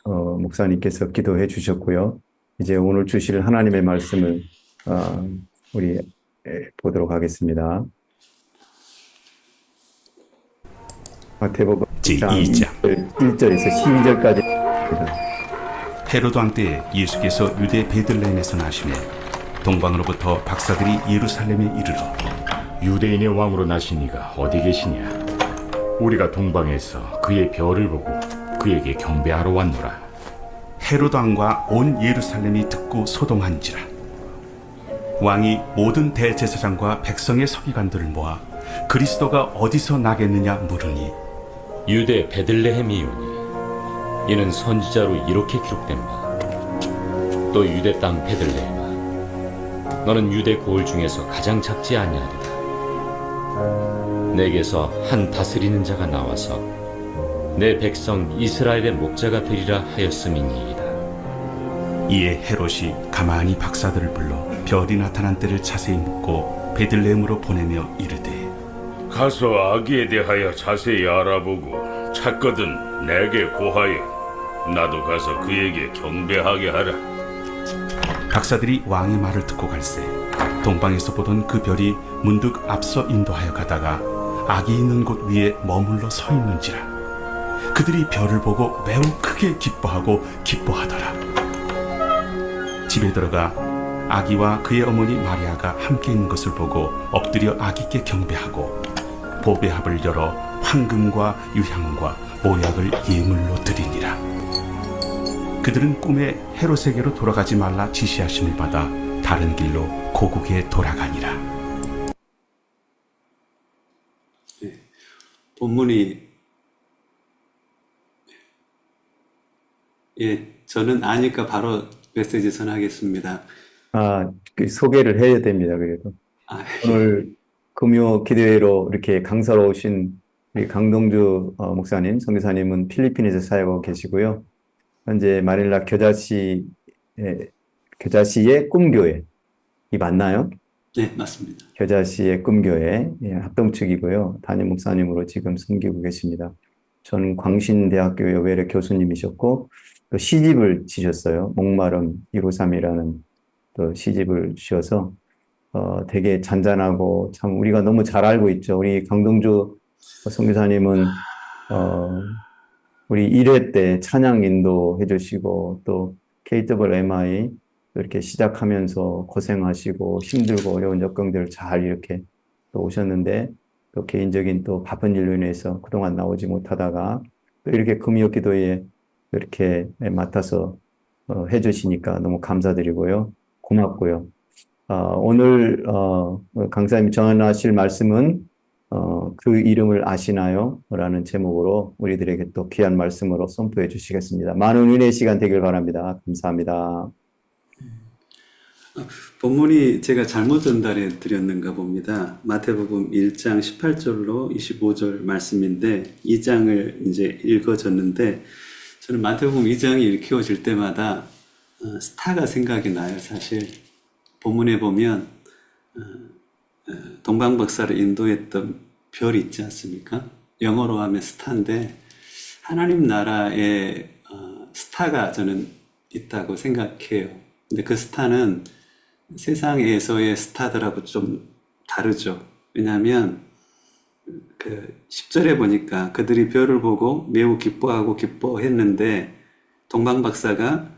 목사님께서 기도해 주셨고요. 이제 오늘 주실 하나님의 말씀을 우리 보도록 하겠습니다. 마태복음 1장 제2장 1절에서 12절까지. 헤로드 왕 때 예수께서 유대 베들레헴에서 나시매 동방으로부터 박사들이 예루살렘에 이르러 유대인의 왕으로 나신 이가 어디 계시냐? 우리가 동방에서 그의 별을 보고 그에게 경배하러 왔노라. 헤로드 왕과 온 예루살렘이 듣고 소동한지라. 왕이 모든 대제사장과 백성의 서기관들을 모아 그리스도가 어디서 나겠느냐 물으니 유대 베들레헴이오니 이는 선지자로 이렇게 기록된 바. 또 유대 땅 베들레헴아, 너는 유대 고을 중에서 가장 작지 아니하리라. 내게서 한 다스리는 자가 나와서 내 백성 이스라엘의 목자가 되리라 하였음이니이다. 이에 헤롯이 가만히 박사들을 불러 별이 나타난 때를 자세히 묻고 베들레헴으로 보내며 이르되 가서 아기에 대하여 자세히 알아보고 찾거든 내게 고하여 나도 가서 그에게 경배하게 하라. 박사들이 왕의 말을 듣고 갈새 동방에서 보던 그 별이 문득 앞서 인도하여 가다가 아기 있는 곳 위에 머물러 서 있는지라. 그들이 별을 보고 매우 크게 기뻐하고 기뻐하더라. 집에 들어가 아기와 그의 어머니 마리아가 함께 있는 것을 보고 엎드려 아기께 경배하고 보배합을 열어 황금과 유향과 모약을 예물로 드리니라. 그들은 꿈에 헤롯에게로 돌아가지 말라 지시하심을 받아 다른 길로 고국에 돌아가니라. 본문이 저는 아니까 바로 메시지 전하겠습니다. 그 소개를 해야 됩니다. 그래도 예. 오늘 금요 기도회로 이렇게 강사로 오신 우리 강동주 목사님, 선교사님은 필리핀에서 사역하고 계시고요. 현재 마닐라 겨자시의 꿈교회, 이 맞나요? 네, 맞습니다. 겨자시의 꿈교회 합동측이고요. 담임 목사님으로 지금 섬기고 계십니다. 저는 광신대학교 여외래 교수님이셨고 또 시집을 지셨어요. 목마름 153이라는 또 시집을 지어서 되게 잔잔하고 참 우리가 너무 잘 알고 있죠. 우리 강동주 선교사님은 우리 1회 때 찬양 인도해 주시고 또 KWMI 이렇게 시작하면서 고생하시고 힘들고 어려운 역경들을 잘 이렇게 또 오셨는데 또 개인적인 또 바쁜 일로 인해서 그동안 나오지 못하다가 또 이렇게 금요 기도에 이렇게 맡아서 해 주시니까 너무 감사드리고요. 고맙고요. 오늘 강사님이 전하실 말씀은 그 이름을 아시나요? 라는 제목으로 우리들에게 또 귀한 말씀으로 선포해 주시겠습니다. 많은 은혜의 시간 되길 바랍니다. 감사합니다. 본문이 제가 잘못 전달해 드렸는가 봅니다. 마태복음 1장 18절로 25절 말씀인데 2장을 이제 읽어줬는데 저는 마태복음 2장이 읽혀질 때마다 스타가 생각이 나요. 사실 본문에 보면 동방박사를 인도했던 별이 있지 않습니까? 영어로 하면 스타인데 하나님 나라에 스타가 저는 있다고 생각해요. 근데 그 스타는 세상에서의 스타들하고 좀 다르죠. 왜냐하면 그 10절에 보니까 그들이 별을 보고 매우 기뻐하고 기뻐했는데 동방박사가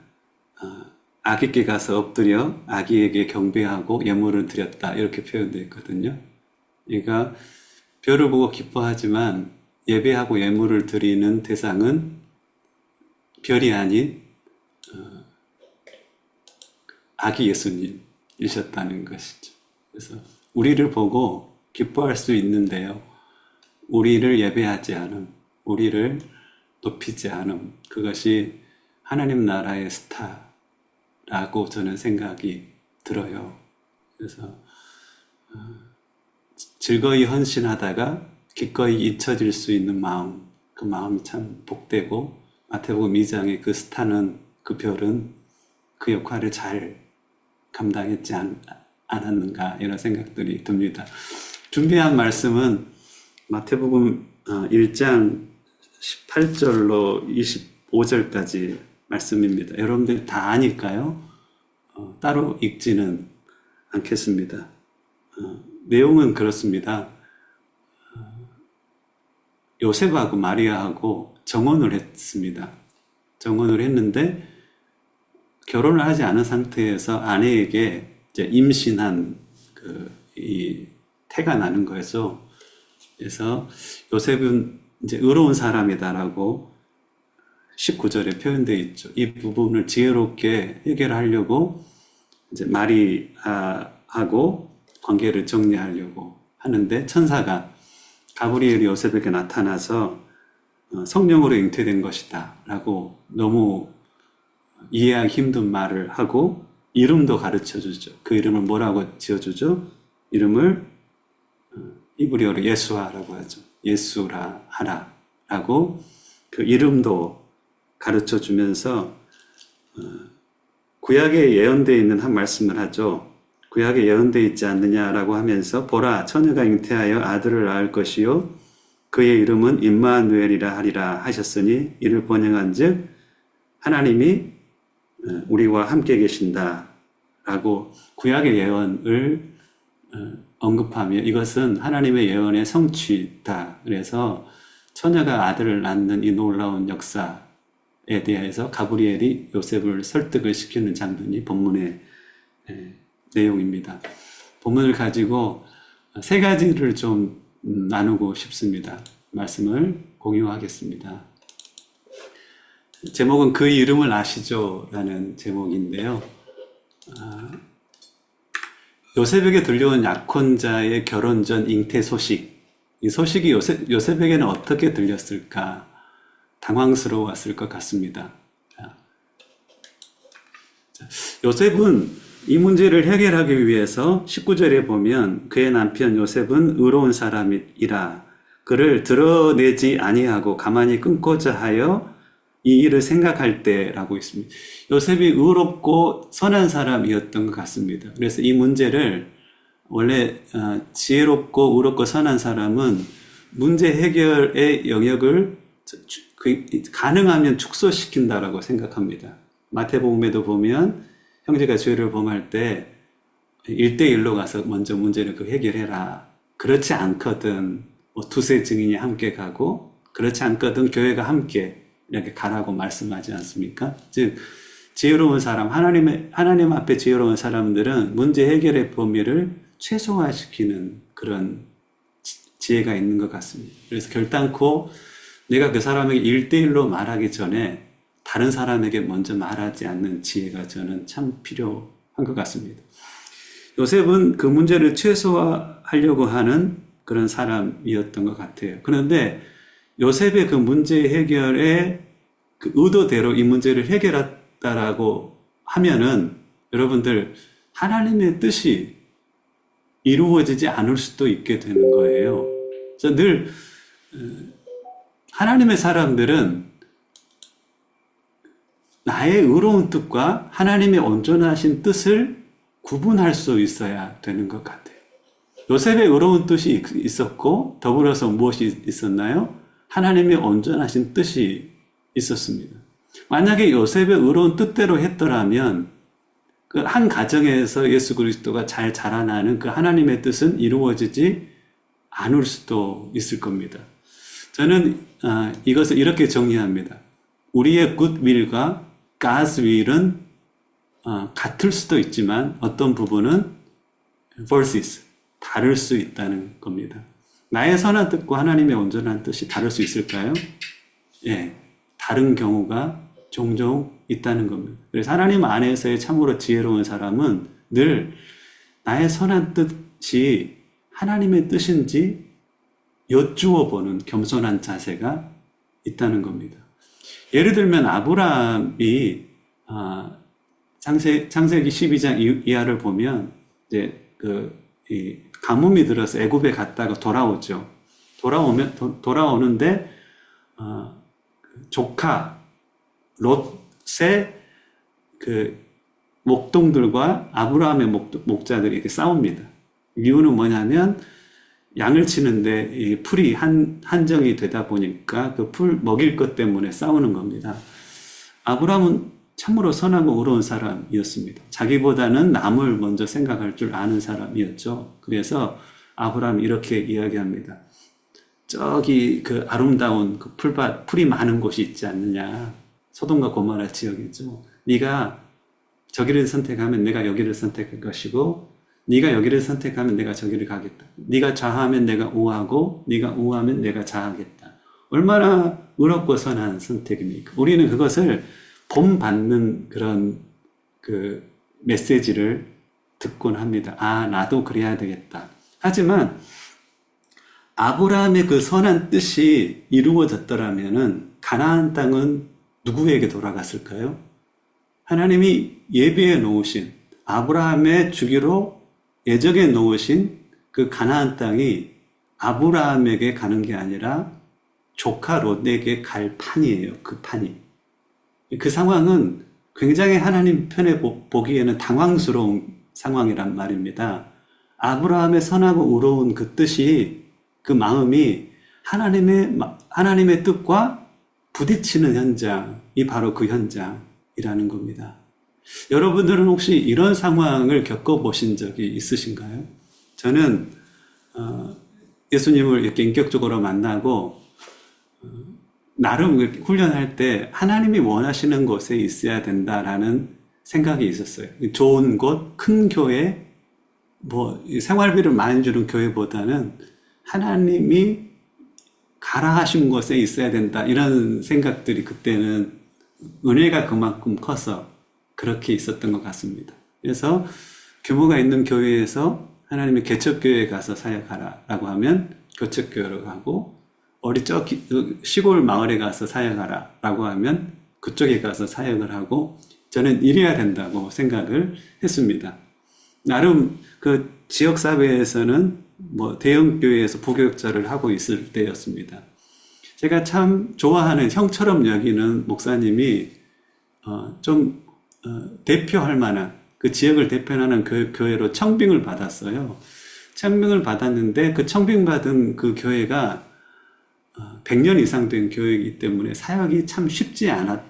아기께 가서 엎드려 아기에게 경배하고 예물을 드렸다 이렇게 표현되어 있거든요. 그러니까 별을 보고 기뻐하지만 예배하고 예물을 드리는 대상은 별이 아닌 아기 예수님이셨다는 것이죠. 그래서 우리를 보고 기뻐할 수 있는데요. 우리를 예배하지 않음, 우리를 높이지 않음, 그것이 하나님 나라의 스타라고 저는 생각이 들어요. 그래서 즐거이 헌신하다가 기꺼이 잊혀질 수 있는 마음, 그 마음이 참 복되고 마태복음 2장의 그 스타는, 그 별은 그 역할을 잘 감당했지 않았는가 이런 생각들이 듭니다. 준비한 말씀은 마태복음 1장 18절로 25절까지 말씀입니다. 여러분들 다 아니까요. 따로 읽지는 않겠습니다. 내용은 그렇습니다. 요셉하고 마리아하고 정혼을 했습니다. 정혼을 했는데 결혼을 하지 않은 상태에서 아내에게 이제 임신한 이 태가 나는 거죠. 그래서 요셉은 이제 의로운 사람이다라고 19절에 표현되어 있죠. 이 부분을 지혜롭게 해결하려고 이제 마리아하고 관계를 정리하려고 하는데 천사가 가브리엘이 요셉에게 나타나서 성령으로 잉태된 것이다 라고 너무 이해하기 힘든 말을 하고 이름도 가르쳐 주죠. 그 이름을 뭐라고 지어주죠? 이름을 히브리어로 예수아라고 하죠. 예수라 하라 라고 그 이름도 가르쳐 주면서 구약에 예언되어 있는 한 말씀을 하죠. 구약에 예언되어 있지 않느냐라고 하면서 보라 처녀가 잉태하여 아들을 낳을 것이요 그의 이름은 임마누엘이라 하리라 하셨으니 이를 번역한즉 하나님이 우리와 함께 계신다 라고 구약의 예언을 언급하며 이것은 하나님의 예언의 성취다. 그래서 처녀가 아들을 낳는 이 놀라운 역사에 대해서 가브리엘이 요셉을 설득을 시키는 장면이 본문의 내용입니다. 본문을 가지고 세 가지를 좀 나누고 싶습니다. 말씀을 공유하겠습니다. 제목은 그 이름을 아시죠? 라는 제목인데요. 요셉에게 들려온 약혼자의 결혼 전 잉태 소식. 이 소식이 요셉에게는 어떻게 들렸을까? 당황스러웠을 것 같습니다. 요셉은 이 문제를 해결하기 위해서 19절에 보면 그의 남편 요셉은 의로운 사람이라 그를 드러내지 아니하고 가만히 끊고자 하여 이 일을 생각할 때라고 있습니다. 요셉이 의롭고 선한 사람이었던 것 같습니다. 그래서 이 문제를 원래 지혜롭고 의롭고 선한 사람은 문제 해결의 영역을 가능하면 축소시킨다라고 생각합니다. 마태복음에도 보면 형제가 죄를 범할 때 1대1로 가서 먼저 문제를 해결해라. 그렇지 않거든 두세 증인이 함께 가고 그렇지 않거든 교회가 함께 이렇게 가라고 말씀하지 않습니까? 즉 지혜로운 사람, 하나님 앞에 지혜로운 사람들은 문제 해결의 범위를 최소화시키는 그런 지혜가 있는 것 같습니다. 그래서 결단코 내가 그 사람에게 1대1로 말하기 전에 다른 사람에게 먼저 말하지 않는 지혜가 저는 참 필요한 것 같습니다. 요셉은 그 문제를 최소화하려고 하는 그런 사람이었던 것 같아요. 그런데 요셉의 그 문제 해결의 그 의도대로 이 문제를 해결했다라고 하면은 여러분들 하나님의 뜻이 이루어지지 않을 수도 있게 되는 거예요. 그래서 늘 하나님의 사람들은 나의 의로운 뜻과 하나님의 온전하신 뜻을 구분할 수 있어야 되는 것 같아요. 요셉의 의로운 뜻이 있었고 더불어서 무엇이 있었나요? 하나님의 온전하신 뜻이 있었습니다. 만약에 요셉의 의로운 뜻대로 했더라면 그 한 가정에서 예수 그리스도가 잘 자라나는 그 하나님의 뜻은 이루어지지 않을 수도 있을 겁니다. 저는 이것을 이렇게 정리합니다. 우리의 good will과 God's will은 같을 수도 있지만 어떤 부분은 versus 다를 수 있다는 겁니다. 나의 선한 뜻과 하나님의 온전한 뜻이 다를 수 있을까요? 예, 다른 경우가 종종 있다는 겁니다. 그래서 하나님 안에서의 참으로 지혜로운 사람은 늘 나의 선한 뜻이 하나님의 뜻인지 여쭈어 보는 겸손한 자세가 있다는 겁니다. 예를 들면 아브라함이 창세기 12장 이하를 보면 이제 이 가뭄이 들어서 애굽에 갔다가 돌아오죠. 돌아오는데 조카 롯의 그 목동들과 아브라함의 목자들이 이렇게 싸웁니다. 이유는 뭐냐면 양을 치는데 이 풀이 한정이 되다 보니까 그 풀 먹일 것 때문에 싸우는 겁니다. 아브라함은 참으로 선하고 의로운 사람이었습니다. 자기보다는 남을 먼저 생각할 줄 아는 사람이었죠. 그래서 아브라함이 이렇게 이야기합니다. 저기 그 아름다운 그 풀밭, 풀이 많은 곳이 있지 않느냐. 소돔과 고모라 지역이죠. 네가 저기를 선택하면 내가 여기를 선택할 것이고 네가 여기를 선택하면 내가 저기를 가겠다. 네가 좌하면 내가 우하고 네가 우하면 내가 좌하겠다. 얼마나 의롭고 선한 선택입니까? 우리는 그것을 본받는 그런 그 메시지를 듣곤 합니다. 아, 나도 그래야 되겠다. 하지만 아브라함의 그 선한 뜻이 이루어졌더라면은 가나안 땅은 누구에게 돌아갔을까요? 하나님이 예비해 놓으신 아브라함의 주기로 예정해 놓으신 그 가나안 땅이 아브라함에게 가는 게 아니라 조카 롯에게 갈 판이에요. 그 판이. 그 상황은 굉장히 하나님 편에 보기에는 당황스러운 상황이란 말입니다. 아브라함의 선하고 의로운 그 뜻이, 그 마음이 하나님의 뜻과 부딪히는 현장이 바로 그 현장이라는 겁니다. 여러분들은 혹시 이런 상황을 겪어보신 적이 있으신가요? 저는 예수님을 이렇게 인격적으로 만나고 나름 훈련할 때 하나님이 원하시는 곳에 있어야 된다라는 생각이 있었어요. 좋은 곳, 큰 교회, 생활비를 많이 주는 교회보다는 하나님이 가라 하신 곳에 있어야 된다. 이런 생각들이 그때는 은혜가 그만큼 커서 그렇게 있었던 것 같습니다. 그래서 규모가 있는 교회에서 하나님이 개척교회에 가서 사역하라라고 하면 개척교회로 가고, 시골 마을에 가서 사역하라라고 하면 그쪽에 가서 사역을 하고, 저는 이래야 된다고 생각을 했습니다. 나름 그 지역사회에서는 대형 교회에서 부교육자를 하고 있을 때였습니다. 제가 참 좋아하는, 형처럼 여기는 목사님이 대표할 만한, 그 지역을 대표하는 교회로 청빙을 받았어요. 청빙을 받았는데 그 청빙받은 그 교회가 100년 이상 된 교회이기 때문에 사역이 참 쉽지 않을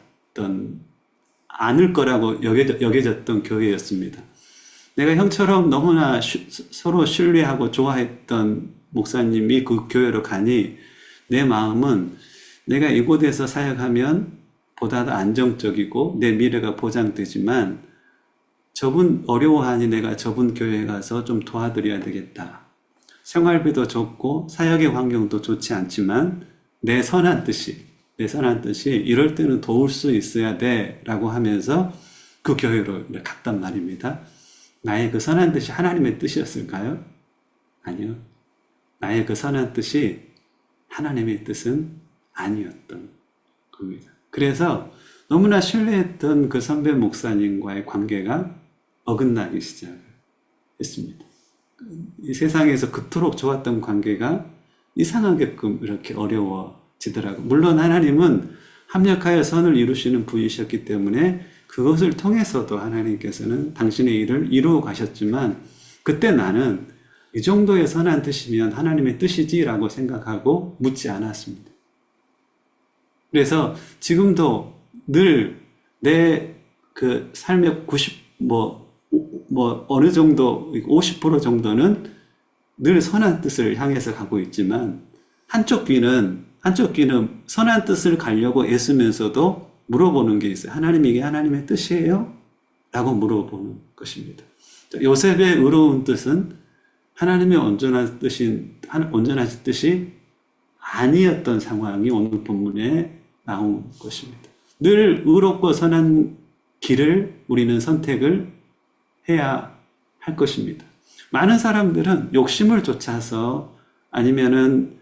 거라고 여겨졌던 교회였습니다. 내가 형처럼 너무나 서로 신뢰하고 좋아했던 목사님이 그 교회로 가니 내 마음은 내가 이곳에서 사역하면 보다 더 안정적이고 내 미래가 보장되지만 저분 어려워하니 내가 저분 교회에 가서 좀 도와드려야 되겠다. 생활비도 좋고 사역의 환경도 좋지 않지만 내 선한 뜻이 이럴 때는 도울 수 있어야 돼 라고 하면서 그 교회로 갔단 말입니다. 나의 그 선한 뜻이 하나님의 뜻이었을까요? 아니요. 나의 그 선한 뜻이 하나님의 뜻은 아니었던 겁니다. 그래서 너무나 신뢰했던 그 선배 목사님과의 관계가 어긋나기 시작했습니다. 이 세상에서 그토록 좋았던 관계가 이상하게끔 이렇게 어려워지더라고요. 물론 하나님은 합력하여 선을 이루시는 분이셨기 때문에 그것을 통해서도 하나님께서는 당신의 일을 이루어 가셨지만, 그때 나는 이 정도의 선한 뜻이면 하나님의 뜻이지라고 생각하고 묻지 않았습니다. 그래서 지금도 늘 내 그 삶의 어느 정도 50% 정도는 늘 선한 뜻을 향해서 가고 있지만, 한쪽 귀는 선한 뜻을 가려고 애쓰면서도 물어보는 게 있어요. 하나님이 하나님의 뜻이에요? 라고 물어보는 것입니다. 요셉의 의로운 뜻은 하나님의 온전하신 뜻이 아니었던 상황이 오늘 본문에 나온 것입니다. 늘 의롭고 선한 길을 우리는 선택을 해야 할 것입니다. 많은 사람들은 욕심을 쫓아서 아니면은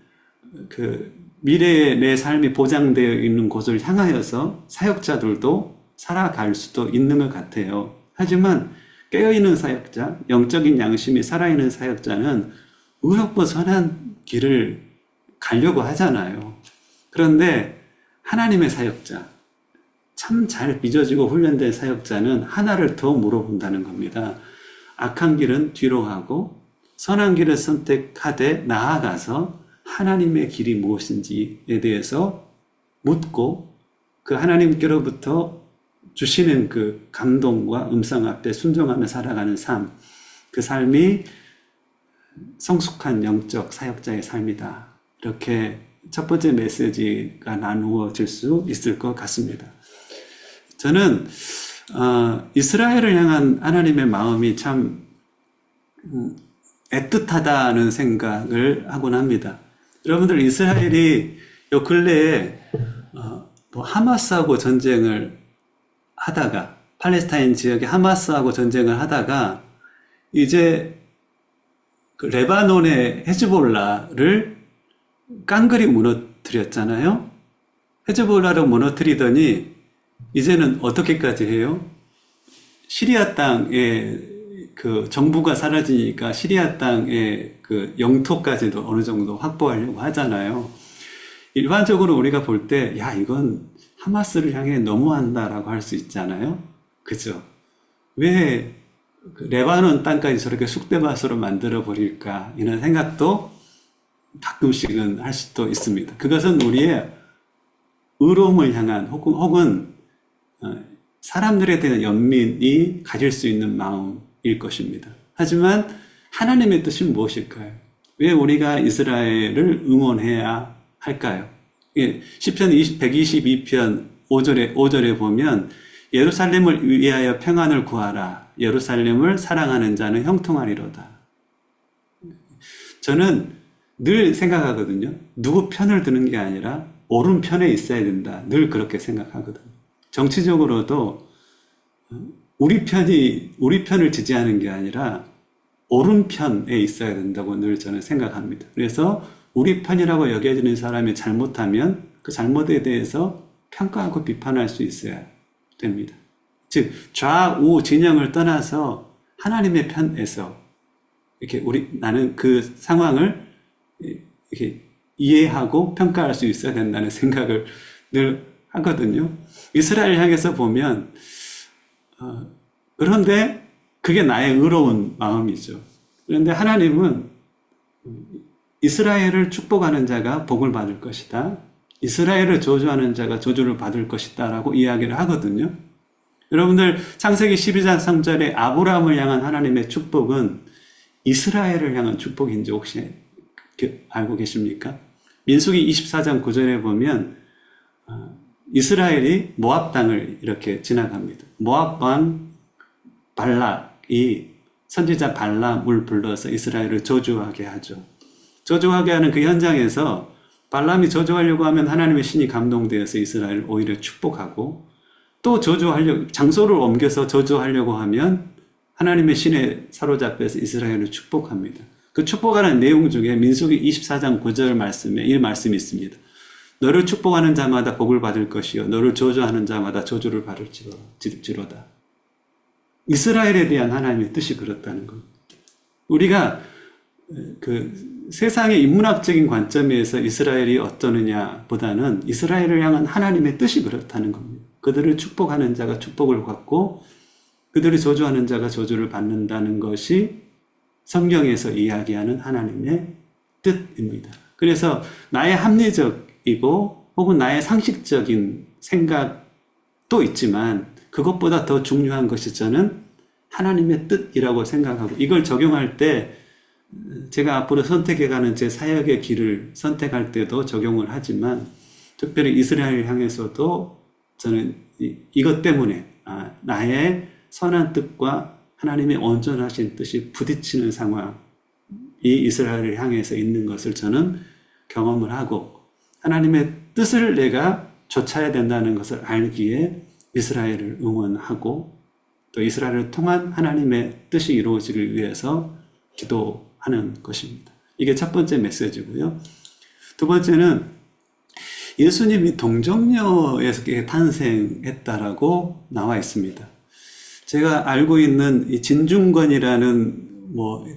미래에 내 삶이 보장되어 있는 곳을 향하여서 사역자들도 살아갈 수도 있는 것 같아요. 하지만 깨어있는 사역자, 영적인 양심이 살아있는 사역자는 의롭고 선한 길을 가려고 하잖아요. 그런데 하나님의 사역자, 참 잘 빚어지고 훈련된 사역자는 하나를 더 물어본다는 겁니다. 악한 길은 뒤로 하고 선한 길을 선택하되 나아가서 하나님의 길이 무엇인지에 대해서 묻고 그 하나님께로부터 주시는 그 감동과 음성 앞에 순종하며 살아가는 삶, 그 삶이 성숙한 영적 사역자의 삶이다. 이렇게 첫 번째 메시지가 나누어질 수 있을 것 같습니다. 저는 이스라엘을 향한 하나님의 마음이 참 애틋하다는 생각을 하곤 합니다. 여러분들, 이스라엘이 요 근래에 뭐 하마스하고 전쟁을 하다가, 팔레스타인 지역에 하마스하고 전쟁을 하다가 이제 그 레바논의 헤즈볼라를 깡그리 무너뜨렸잖아요. 헤즈볼라를 무너뜨리더니 이제는 어떻게까지 해요? 시리아 땅에 그 정부가 사라지니까 시리아 땅의 그 영토까지도 어느 정도 확보하려고 하잖아요. 일반적으로 우리가 볼 때, 야, 이건 하마스를 향해 너무한다라고 할 수 있잖아요. 그죠? 왜 그 레바논 땅까지 저렇게 쑥대밭으로 만들어 버릴까? 이런 생각도 가끔씩은 할 수도 있습니다. 그것은 우리의 의로움을 향한 혹은 사람들에 대한 연민이 가질 수 있는 마음일 것입니다. 하지만 하나님의 뜻은 무엇일까요? 왜 우리가 이스라엘을 응원해야 할까요? 시편 122편 5절에 보면 예루살렘을 위하여 평안을 구하라. 예루살렘을 사랑하는 자는 형통하리로다. 저는 늘 생각하거든요. 누구 편을 드는 게 아니라 옳은 편에 있어야 된다. 늘 그렇게 생각하거든요. 정치적으로도 우리 편을 지지하는 게 아니라 옳은 편에 있어야 된다고 늘 저는 생각합니다. 그래서 우리 편이라고 여겨지는 사람이 잘못하면 그 잘못에 대해서 평가하고 비판할 수 있어야 됩니다. 즉, 좌우 진영을 떠나서 하나님의 편에서 이렇게 나는 그 상황을 이렇게 이해하고 평가할 수 있어야 된다는 생각을 늘 하거든요. 이스라엘 향해서 보면, 그런데 그게 나의 의로운 마음이죠. 그런데 하나님은 이스라엘을 축복하는 자가 복을 받을 것이다. 이스라엘을 저주하는 자가 저주를 받을 것이다. 라고 이야기를 하거든요. 여러분들, 창세기 12장 3절에 아브라함을 향한 하나님의 축복은 이스라엘을 향한 축복인지 혹시 알고 계십니까? 민수기 24장 9절에 보면 이스라엘이 모압 땅을 이렇게 지나갑니다. 모압 왕 발락이 선지자 발람을 불러서 이스라엘을 저주하게 하죠. 저주하게 하는 그 현장에서 발람이 저주하려고 하면 하나님의 신이 감동되어서 이스라엘을 오히려 축복하고, 또 장소를 옮겨서 저주하려고 하면 하나님의 신에 사로잡혀서 이스라엘을 축복합니다. 그 축복하는 내용 중에 민수기 24장 9절 말씀에 이 말씀이 있습니다. 너를 축복하는 자마다 복을 받을 것이요 너를 저주하는 자마다 저주를 받을지로다. 이스라엘에 대한 하나님의 뜻이 그렇다는 겁니다. 우리가 그 세상의 인문학적인 관점에서 이스라엘이 어떠느냐 보다는 이스라엘을 향한 하나님의 뜻이 그렇다는 겁니다. 그들을 축복하는 자가 축복을 받고 그들을 저주하는 자가 저주를 받는다는 것이 성경에서 이야기하는 하나님의 뜻입니다. 그래서 나의 합리적이고 혹은 나의 상식적인 생각도 있지만 그것보다 더 중요한 것이 저는 하나님의 뜻이라고 생각하고, 이걸 적용할 때 제가 앞으로 선택해가는 제 사역의 길을 선택할 때도 적용을 하지만, 특별히 이스라엘을 향해서도 저는 이것 때문에 나의 선한 뜻과 하나님의 온전하신 뜻이 부딪히는 상황이 이스라엘을 향해서 있는 것을 저는 경험을 하고, 하나님의 뜻을 내가 좇아야 된다는 것을 알기에 이스라엘을 응원하고 또 이스라엘을 통한 하나님의 뜻이 이루어지기 위해서 기도하는 것입니다. 이게 첫 번째 메시지고요. 두 번째는 예수님이 동정녀에서 탄생했다라고 나와 있습니다. 제가 알고 있는 이 진중권이라는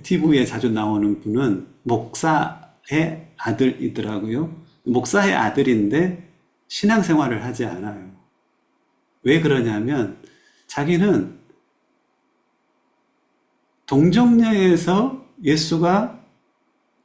TV에 자주 나오는 분은 목사의 아들이더라고요. 목사의 아들인데 신앙생활을 하지 않아요. 왜 그러냐면 자기는 동정녀에서 예수가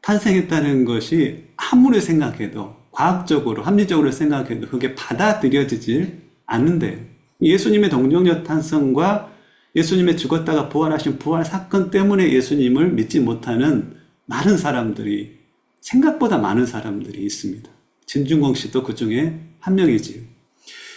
탄생했다는 것이 아무리 생각해도, 과학적으로 합리적으로 생각해도 그게 받아들여지질 않는데요. 예수님의 동정녀 탄생과 예수님의 죽었다가 부활하신 부활 사건 때문에 예수님을 믿지 못하는 많은 사람들이, 생각보다 많은 사람들이 있습니다. 진중공 씨도 그 중에 한 명이지요.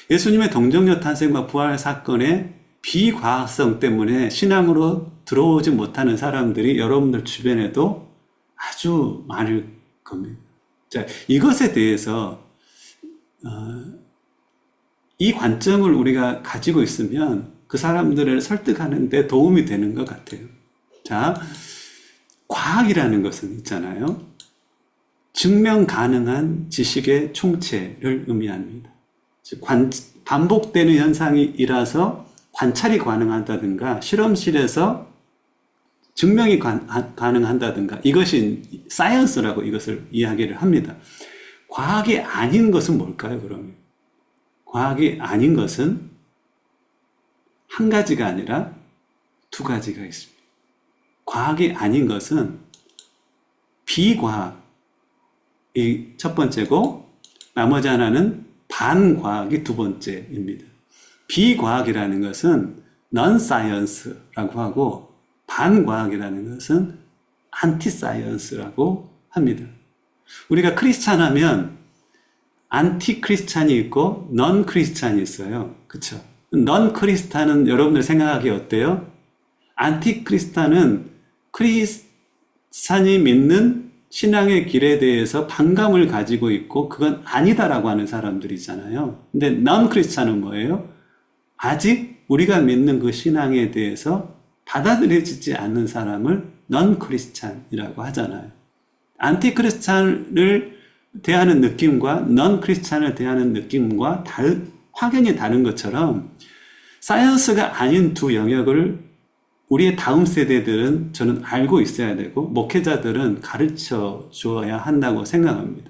예수님의 동정녀 탄생과 부활 사건의 비과학성 때문에 신앙으로 들어오지 못하는 사람들이 여러분들 주변에도 아주 많을 겁니다. 자, 이것에 대해서 이 관점을 우리가 가지고 있으면 그 사람들을 설득하는 데 도움이 되는 것 같아요. 자, 과학이라는 것은 있잖아요. 증명 가능한 지식의 총체를 의미합니다. 즉, 반복되는 현상이라서 관찰이 가능하다든가 실험실에서 증명이 가능한다든가 이것이 사이언스라고 이것을 이야기를 합니다. 과학이 아닌 것은 뭘까요, 그러면? 과학이 아닌 것은 한 가지가 아니라 두 가지가 있습니다. 과학이 아닌 것은 비과학이 첫 번째고 나머지 하나는 반과학이 두 번째입니다. 비과학이라는 것은 non-science라고 하고 반과학이라는 것은 anti-science라고 합니다. 우리가 크리스찬 하면 안티 크리스찬이 있고 넌 크리스찬이 있어요. 그렇죠? 넌 크리스찬은 여러분들 생각하기 어때요? 안티 크리스찬은 크리스찬이 믿는 신앙의 길에 대해서 반감을 가지고 있고 그건 아니다라고 하는 사람들이잖아요. 근데 넌 크리스찬은 뭐예요? 아직 우리가 믿는 그 신앙에 대해서 받아들여지지 않는 사람을 넌 크리스찬이라고 하잖아요. 안티 크리스찬을 대하는 느낌과 넌 크리스찬을 대하는 느낌과 확연히 다른 것처럼 사이언스가 아닌 두 영역을 우리의 다음 세대들은 저는 알고 있어야 되고 목회자들은 가르쳐 주어야 한다고 생각합니다.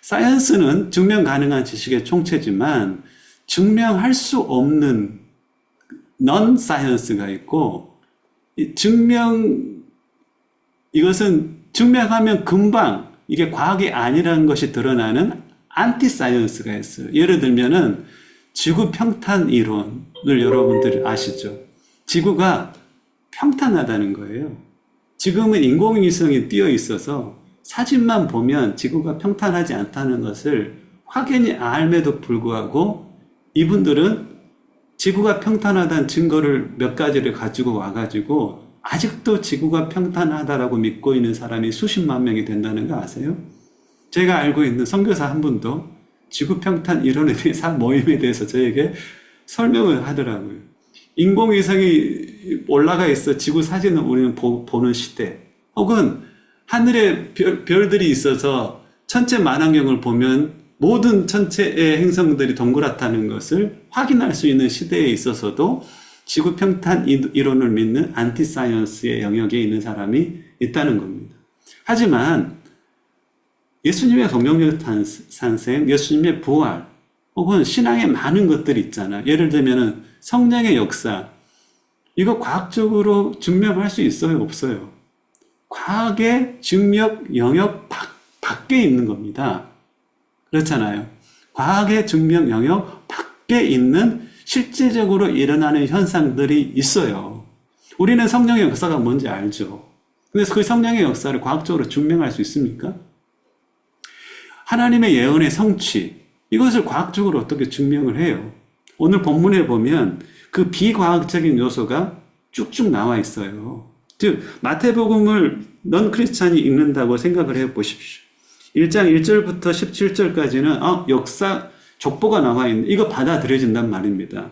사이언스는 증명 가능한 지식의 총체지만 증명할 수 없는 넌 사이언스가 있고 이것은 증명하면 금방 이게 과학이 아니라는 것이 드러나는 안티 사이언스가 있어요. 예를 들면은 지구 평탄 이론을 여러분들이 아시죠? 지구가 평탄하다는 거예요. 지금은 인공위성이 띄어 있어서 사진만 보면 지구가 평탄하지 않다는 것을 확연히 알매도 불구하고 이분들은 지구가 평탄하다는 증거를 몇 가지를 가지고 와가지고 아직도 지구가 평탄하다라고 믿고 있는 사람이 수십만 명이 된다는 거 아세요? 제가 알고 있는 선교사 한 분도 지구 평탄 이론에 대해서 모임에 대해서 저에게 설명을 하더라고요. 인공위성이 올라가 있어 지구 사진을 우리는 보는 시대, 혹은 하늘에 별들이 있어서 천체 만환경을 보면 모든 천체의 행성들이 동그랗다는 것을 확인할 수 있는 시대에 있어서도 지구 평탄 이론을 믿는 안티 사이언스의 영역에 있는 사람이 있다는 겁니다. 하지만 예수님의 동정녀 탄생, 예수님의 부활, 혹은 신앙의 많은 것들이 있잖아요. 예를 들면 성령의 역사, 이거 과학적으로 증명할 수 있어요? 없어요? 과학의 증명 영역 밖에 있는 겁니다. 그렇잖아요. 과학의 증명 영역 밖에 있는 실제적으로 일어나는 현상들이 있어요. 우리는 성령의 역사가 뭔지 알죠. 그래서 그 성령의 역사를 과학적으로 증명할 수 있습니까? 하나님의 예언의 성취, 이것을 과학적으로 어떻게 증명을 해요? 오늘 본문에 보면 그 비과학적인 요소가 쭉쭉 나와 있어요. 즉 마태복음을 넌 크리스찬이 읽는다고 생각을 해보십시오. 1장 1절부터 17절까지는 역사 족보가 나와 있는, 이거 받아들여진단 말입니다.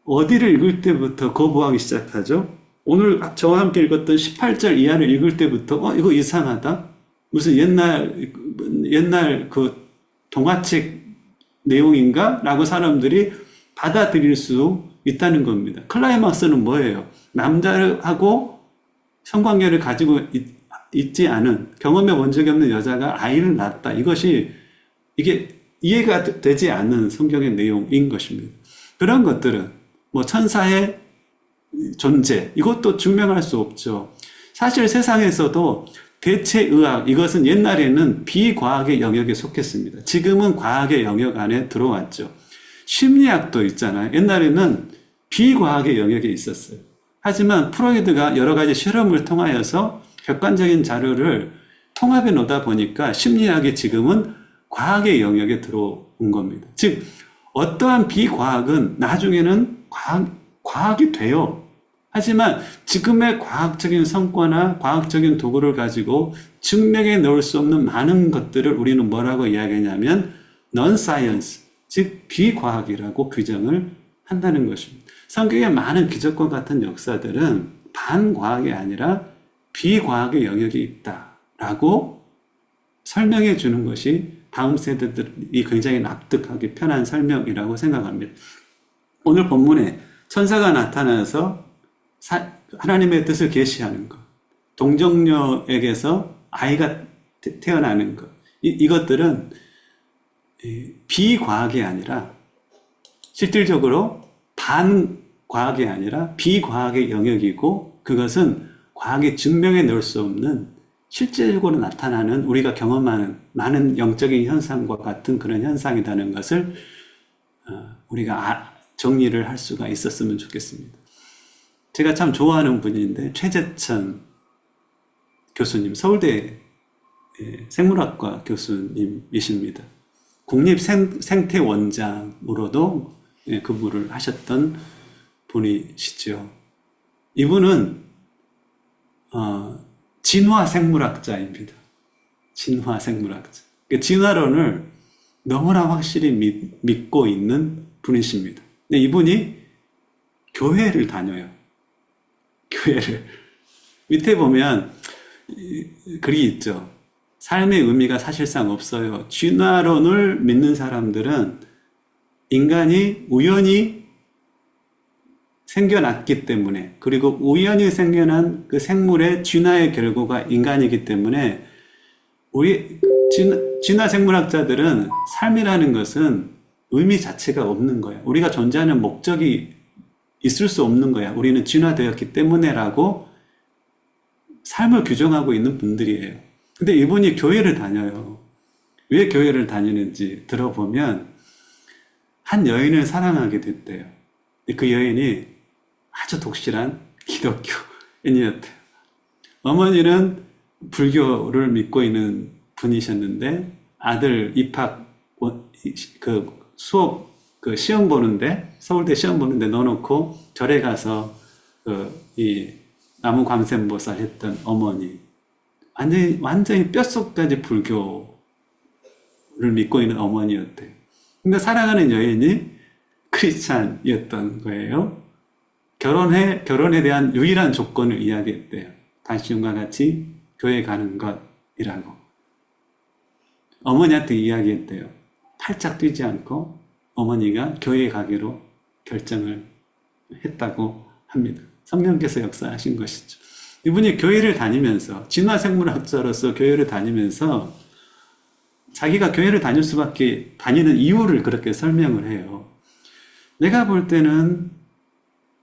어디를 읽을 때부터 거부하기 시작하죠? 오늘 저와 함께 읽었던 18절 이하를 읽을 때부터 이거 이상하다? 무슨 옛날 그 동화책 내용인가? 라고 사람들이 받아들일 수 있다는 겁니다. 클라이막스는 뭐예요? 남자하고 성관계를 가지고 있지 않은, 경험해 본 적이 없는 여자가 아이를 낳았다. 이게 이해가 되지 않는 성경의 내용인 것입니다. 그런 것들은 뭐 천사의 존재, 이것도 증명할 수 없죠. 사실 세상에서도 대체의학, 이것은 옛날에는 비과학의 영역에 속했습니다. 지금은 과학의 영역 안에 들어왔죠. 심리학도 있잖아요. 옛날에는 비과학의 영역에 있었어요. 하지만 프로이드가 여러 가지 실험을 통하여서 객관적인 자료를 통합해 놓다 보니까 심리학이 지금은 과학의 영역에 들어온 겁니다. 즉 어떠한 비과학은 나중에는 과학이 돼요. 하지만 지금의 과학적인 성과나 과학적인 도구를 가지고 증명해 놓을 수 없는 많은 것들을 우리는 뭐라고 이야기하냐면 non-science, 즉 비과학이라고 규정을 한다는 것입니다. 성경의 많은 기적과 같은 역사들은 반과학이 아니라 비과학의 영역이 있다라고 설명해 주는 것이 다음 세대들이 굉장히 납득하기 편한 설명이라고 생각합니다. 오늘 본문에 천사가 나타나서 하나님의 뜻을 계시하는 것, 동정녀에게서 아이가 태어나는 것, 이것들은 비과학이 아니라 실질적으로 반과학이 아니라 비과학의 영역이고, 그것은 과학이 증명해 놓을 수 없는 실제적으로 나타나는 우리가 경험하는 많은 영적인 현상과 같은 그런 현상이라는 것을 우리가 정리를 할 수가 있었으면 좋겠습니다. 제가 참 좋아하는 분인데 최재천 교수님, 서울대 생물학과 교수님이십니다. 국립생태원장으로도 근무를 하셨던 분이시죠. 이분은 진화생물학자입니다. 진화생물학자. 진화론을 너무나 확실히 믿고 있는 분이십니다. 근데 이분이 교회를 다녀요. 교회를. 밑에 보면 글이 있죠. 삶의 의미가 사실상 없어요. 진화론을 믿는 사람들은 인간이 우연히 생겨났기 때문에, 그리고 우연히 생겨난 그 생물의 진화의 결과가 인간이기 때문에, 우리 진화 생물학자들은 삶이라는 것은 의미 자체가 없는 거야. 우리가 존재하는 목적이 있을 수 없는 거야. 우리는 진화되었기 때문에라고 삶을 규정하고 있는 분들이에요. 근데 이분이 교회를 다녀요. 왜 교회를 다니는지 들어보면 한 여인을 사랑하게 됐대요. 그 여인이 아주 독실한 기독교인이었대요. 어머니는 불교를 믿고 있는 분이셨는데 아들 입학 수업 시험 보는데, 서울대 시험 보는데 넣어놓고 절에 가서 이 나무 광센보살 했던 어머니, 완전히 뼛속까지 불교를 믿고 있는 어머니였대요. 근데 사랑하는 여인이 크리스찬이었던 거예요. 결혼에 대한 유일한 조건을 이야기했대요. 당신과 같이 교회 가는 것이라고. 어머니한테 이야기했대요. 팔짝 뛰지 않고 어머니가 교회에 가기로 결정을 했다고 합니다. 성령께서 역사하신 것이죠. 이분이 교회를 다니면서, 진화생물학자로서 교회를 다니면서 자기가 교회를 다닐 수밖에, 다니는 이유를 그렇게 설명을 해요. 내가 볼 때는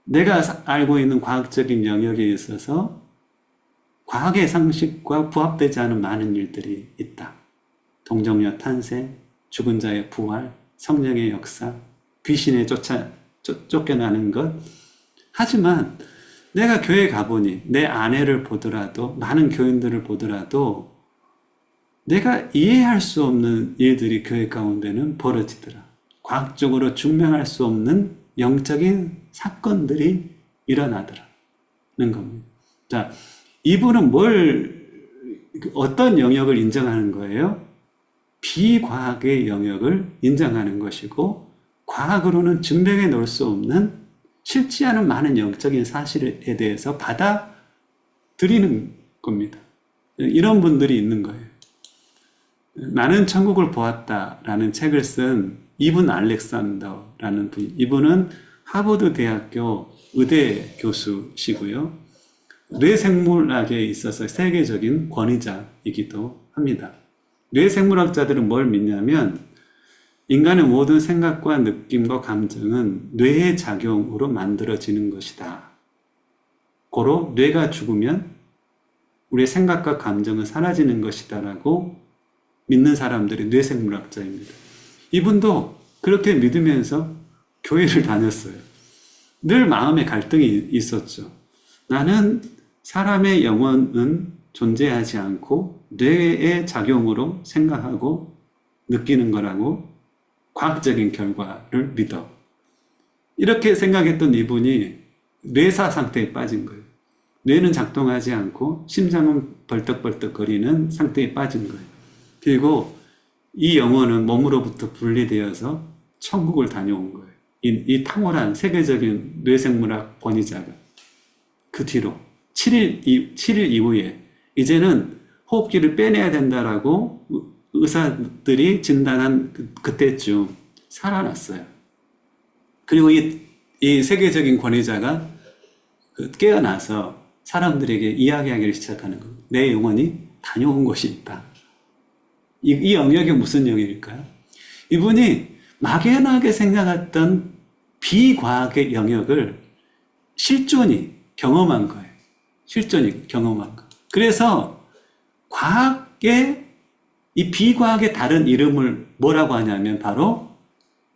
내가 알고 있는 과학적인 영역에 있어서 과학의 상식과 부합되지 않은 많은 일들이 있다. 동정녀 탄생, 죽은 자의 부활, 성령의 역사, 귀신에 쫓겨나는 것. 하지만 내가 교회 가보니 내 아내를 보더라도, 많은 교인들을 보더라도 내가 이해할 수 없는 일들이 교회 가운데는 벌어지더라. 과학적으로 증명할 수 없는 영적인 사건들이 일어나더라는 겁니다. 자, 이분은 어떤 영역을 인정하는 거예요? 비과학의 영역을 인정하는 것이고, 과학으로는 증명해 놓을 수 없는 쉽지 않은 많은 영적인 사실에 대해서 받아들이는 겁니다. 이런 분들이 있는 거예요. 나는 천국을 보았다라는 책을 쓴 이분 알렉산더라는 분, 이분은 하버드 대학교 의대 교수시고요. 뇌생물학에 있어서 세계적인 권위자이기도 합니다. 뇌생물학자들은 뭘 믿냐면 인간의 모든 생각과 느낌과 감정은 뇌의 작용으로 만들어지는 것이다. 고로 뇌가 죽으면 우리의 생각과 감정은 사라지는 것이다라고 믿는 사람들이 뇌생물학자입니다. 이분도 그렇게 믿으면서 교회를 다녔어요. 늘 마음에 갈등이 있었죠. 나는 사람의 영혼은 존재하지 않고 뇌의 작용으로 생각하고 느끼는 거라고 과학적인 결과를 믿어. 이렇게 생각했던 이분이 뇌사 상태에 빠진 거예요. 뇌는 작동하지 않고 심장은 벌떡벌떡거리는 상태에 빠진 거예요. 그리고 이 영혼은 몸으로부터 분리되어서 천국을 다녀온 거예요. 이 탁월한 세계적인 뇌생물학 권위자가. 그 뒤로 7일 이후에 이제는 호흡기를 빼내야 된다라고 의사들이 진단한 그때쯤 살아났어요. 그리고 이 세계적인 권위자가 깨어나서 사람들에게 이야기하기를 시작하는 겁니다. 내 영혼이 다녀온 곳이 있다. 이 영역이 무슨 영역일까요? 이분이 막연하게 생각했던 비과학의 영역을 실존이 경험한 거예요. 실존이 경험한 거. 그래서 과학의 이 비과학의 다른 이름을 뭐라고 하냐면 바로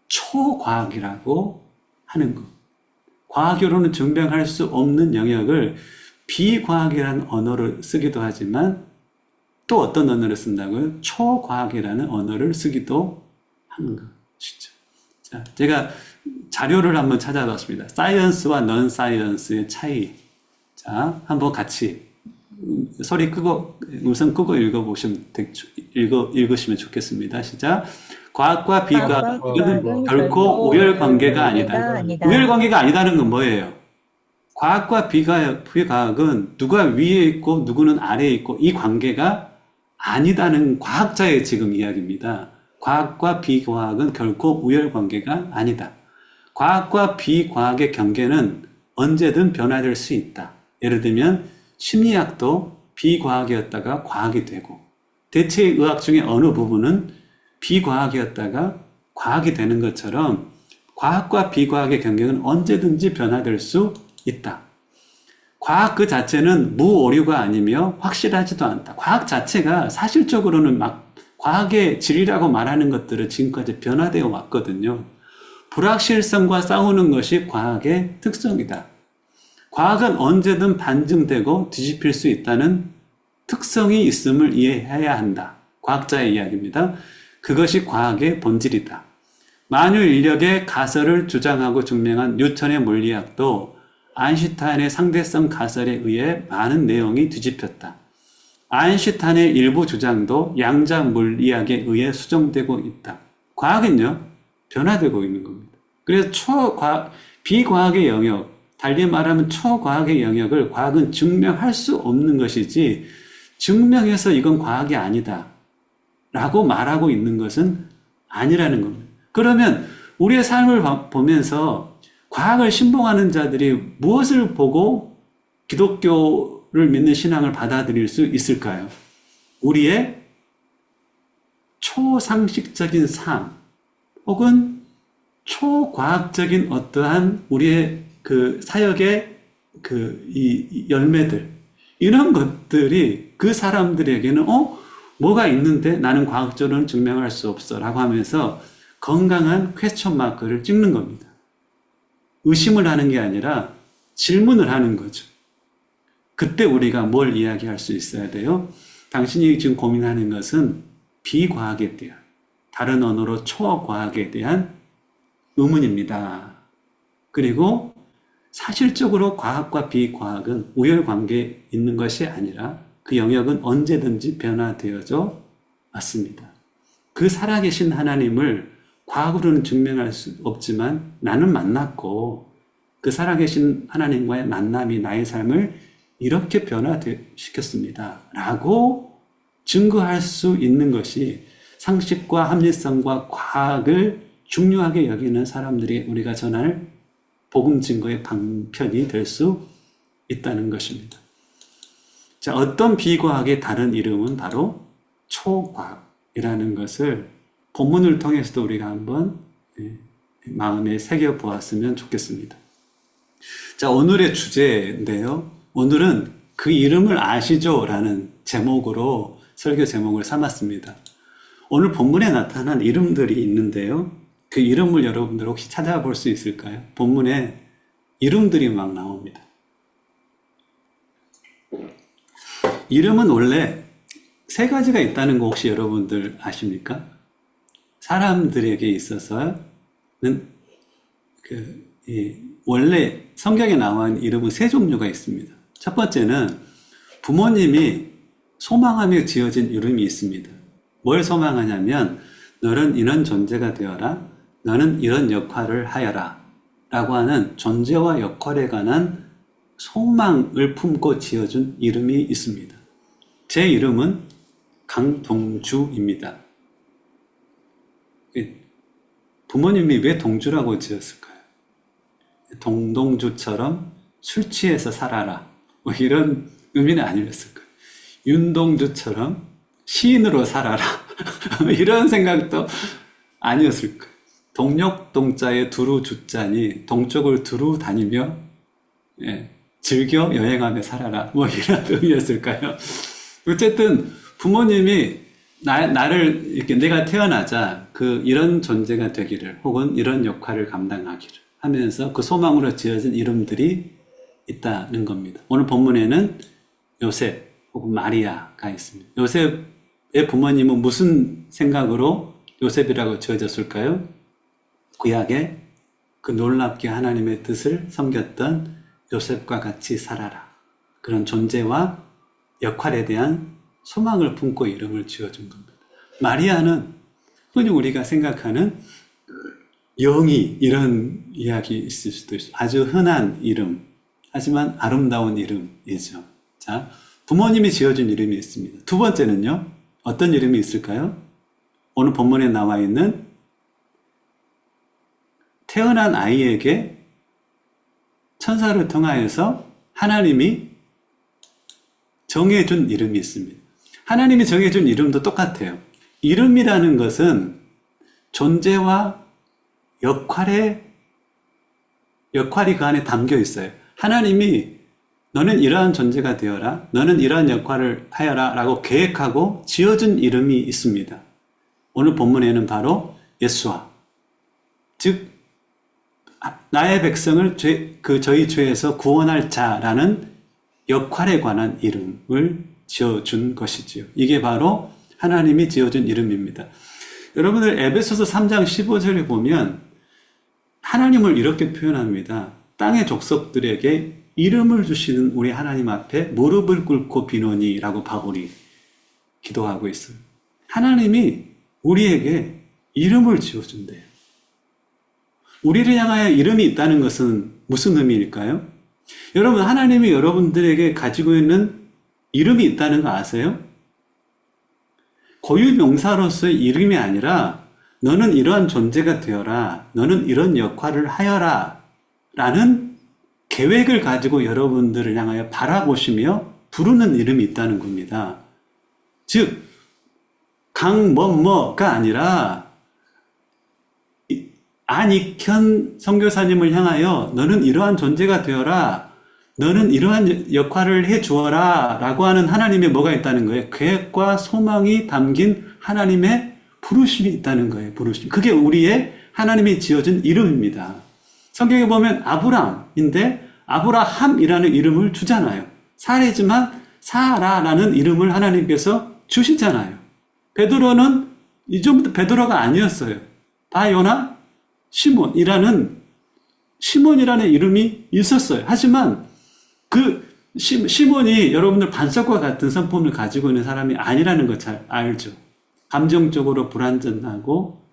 초과학이라고 하는 거. 과학으로는 증명할 수 없는 영역을 비과학이라는 언어를 쓰기도 하지만 또 어떤 언어를 쓴다고요? 초과학이라는 언어를 쓰기도 하는 것이죠. 자, 제가 자료를 한번 찾아봤습니다. 사이언스와 넌 사이언스의 차이. 자, 한번 같이 소리 끄고 음성 끄고 읽으시면 좋겠습니다. 시작. 과학과 비과학은 결코 우열 관계가 아니다. 우열 관계가 아니다는 건 뭐예요? 과학과 비과학은 누가 위에 있고 누구는 아래에 있고 이 관계가 아니다는 과학자의 지금 이야기입니다. 과학과 비과학은 결코 우열 관계가 아니다. 과학과 비과학의 경계는 언제든 변화될 수 있다. 예를 들면 심리학도 비과학이었다가 과학이 되고 대체의학 중에 어느 부분은 비과학이었다가 과학이 되는 것처럼 과학과 비과학의 경계는 언제든지 변화될 수 있다. 과학 그 자체는 무오류가 아니며 확실하지도 않다. 과학 자체가 사실적으로는 막 과학의 질이라고 말하는 것들은 지금까지 변화되어 왔거든요. 불확실성과 싸우는 것이 과학의 특성이다. 과학은 언제든 반증되고 뒤집힐 수 있다는 특성이 있음을 이해해야 한다. 과학자의 이야기입니다. 그것이 과학의 본질이다. 만유 인력의 가설을 주장하고 증명한 뉴턴의 물리학도 아인슈타인의 상대성 가설에 의해 많은 내용이 뒤집혔다. 아인슈타인의 일부 주장도 양자 물리학에 의해 수정되고 있다. 과학은요, 변화되고 있는 겁니다. 그래서 비과학의 영역, 달리 말하면 초과학의 영역을 과학은 증명할 수 없는 것이지 증명해서 이건 과학이 아니다 라고 말하고 있는 것은 아니라는 겁니다. 그러면 우리의 삶을 보면서 과학을 신봉하는 자들이 무엇을 보고 기독교를 믿는 신앙을 받아들일 수 있을까요? 우리의 초상식적인 삶 혹은 초과학적인 어떠한 우리의 그 사역의 이 열매들, 이런 것들이 그 사람들에게는 뭐가 있는데 나는 과학적으로는 증명할 수 없어 라고 하면서 건강한 퀘스천 마크를 찍는 겁니다. 의심을 하는 게 아니라 질문을 하는 거죠. 그때 우리가 뭘 이야기할 수 있어야 돼요? 당신이 지금 고민하는 것은 비과학에 대한, 다른 언어로 초과학에 대한 의문입니다. 그리고 사실적으로 과학과 비과학은 우열관계에 있는 것이 아니라 그 영역은 언제든지 변화되어져 왔습니다. 그 살아계신 하나님을 과학으로는 증명할 수 없지만 나는 만났고 그 살아계신 하나님과의 만남이 나의 삶을 이렇게 변화시켰습니다. 라고 증거할 수 있는 것이 상식과 합리성과 과학을 중요하게 여기는 사람들이 우리가 전할 복음 증거의 방편이 될 수 있다는 것입니다. 자, 어떤 비과학의 다른 이름은 바로 초과학이라는 것을 본문을 통해서도 우리가 한번 마음에 새겨 보았으면 좋겠습니다. 자, 오늘의 주제인데요. 오늘은 그 이름을 아시죠? 라는 제목으로 설교 제목을 삼았습니다. 오늘 본문에 나타난 이름들이 있는데요. 그 이름을 여러분들 혹시 찾아볼 수 있을까요? 본문에 이름들이 막 나옵니다. 이름은 원래 세 가지가 있다는 거 혹시 여러분들 아십니까? 사람들에게 있어서는 원래 성경에 나와 있는 이름은 세 종류가 있습니다. 첫 번째는 부모님이 소망하며 지어진 이름이 있습니다. 뭘 소망하냐면 너는 이런 존재가 되어라, 너는 이런 역할을 하여라 라고 하는 존재와 역할에 관한 소망을 품고 지어준 이름이 있습니다. 제 이름은 강동주입니다. 부모님이 왜 동주라고 지었을까요? 동동주처럼 술 취해서 살아라 뭐 이런 의미는 아니었을까요? 윤동주처럼 시인으로 살아라 이런 생각도 아니었을까요? 동력동자에 두루 주자니 동쪽을 두루 다니며 즐겨 여행하며 살아라 뭐 이런 의미였을까요? 어쨌든 부모님이 나를 이렇게 내가 태어나자 이런 존재가 되기를 혹은 이런 역할을 감당하기를 하면서 그 소망으로 지어진 이름들이 있다는 겁니다. 오늘 본문에는 요셉 혹은 마리아가 있습니다. 요셉의 부모님은 무슨 생각으로 요셉이라고 지어졌을까요? 구약에 그 놀랍게 하나님의 뜻을 섬겼던 요셉과 같이 살아라. 그런 존재와 역할에 대한 소망을 품고 이름을 지어준 겁니다. 마리아는 흔히 우리가 생각하는 영이 이런 이야기 있을 수도 있어요. 아주 흔한 이름, 하지만 아름다운 이름이죠. 자, 부모님이 지어준 이름이 있습니다. 두 번째는요, 어떤 이름이 있을까요? 오늘 본문에 나와 있는 태어난 아이에게 천사를 통하여서 하나님이 정해준 이름이 있습니다. 하나님이 정해준 이름도 똑같아요. 이름이라는 것은 존재와 역할이 그 안에 담겨 있어요. 하나님이 너는 이러한 존재가 되어라, 너는 이러한 역할을 하여라 라고 계획하고 지어준 이름이 있습니다. 오늘 본문에는 바로 예수와, 즉 나의 백성을 저희 죄에서 구원할 자라는 역할에 관한 이름을 지어준 것이지요. 이게 바로 하나님이 지어준 이름입니다. 여러분들 에베소서 3장 15절에 보면 하나님을 이렇게 표현합니다. 땅의 족속들에게 이름을 주시는 우리 하나님 앞에 무릎을 꿇고 비노니라고 바울이 기도하고 있어요. 하나님이 우리에게 이름을 지어준대요. 우리를 향하여 이름이 있다는 것은 무슨 의미일까요? 여러분, 하나님이 여러분들에게 가지고 있는 이름이 있다는 거 아세요? 고유명사로서의 이름이 아니라 너는 이러한 존재가 되어라, 너는 이런 역할을 하여라 라는 계획을 가지고 여러분들을 향하여 바라보시며 부르는 이름이 있다는 겁니다. 즉 강뭐뭐가 아니라 안익현 선교사님을 향하여 너는 이러한 존재가 되어라, 너는 이러한 역할을 해 주어라 라고 하는 하나님의 뭐가 있다는 거예요? 계획과 소망이 담긴 하나님의 부르심이 있다는 거예요. 부르심. 그게 우리의 하나님이 지어준 이름입니다. 성경에 보면 아브람인데 아브라함이라는 이름을 주잖아요. 사례지만 사라라는 이름을 하나님께서 주시잖아요. 베드로는 이전부터 베드로가 아니었어요. 바요나 시몬이라는 이름이 있었어요. 하지만 그 시몬이 여러분들 반석과 같은 성품을 가지고 있는 사람이 아니라는 거 잘 알죠. 감정적으로 불완전하고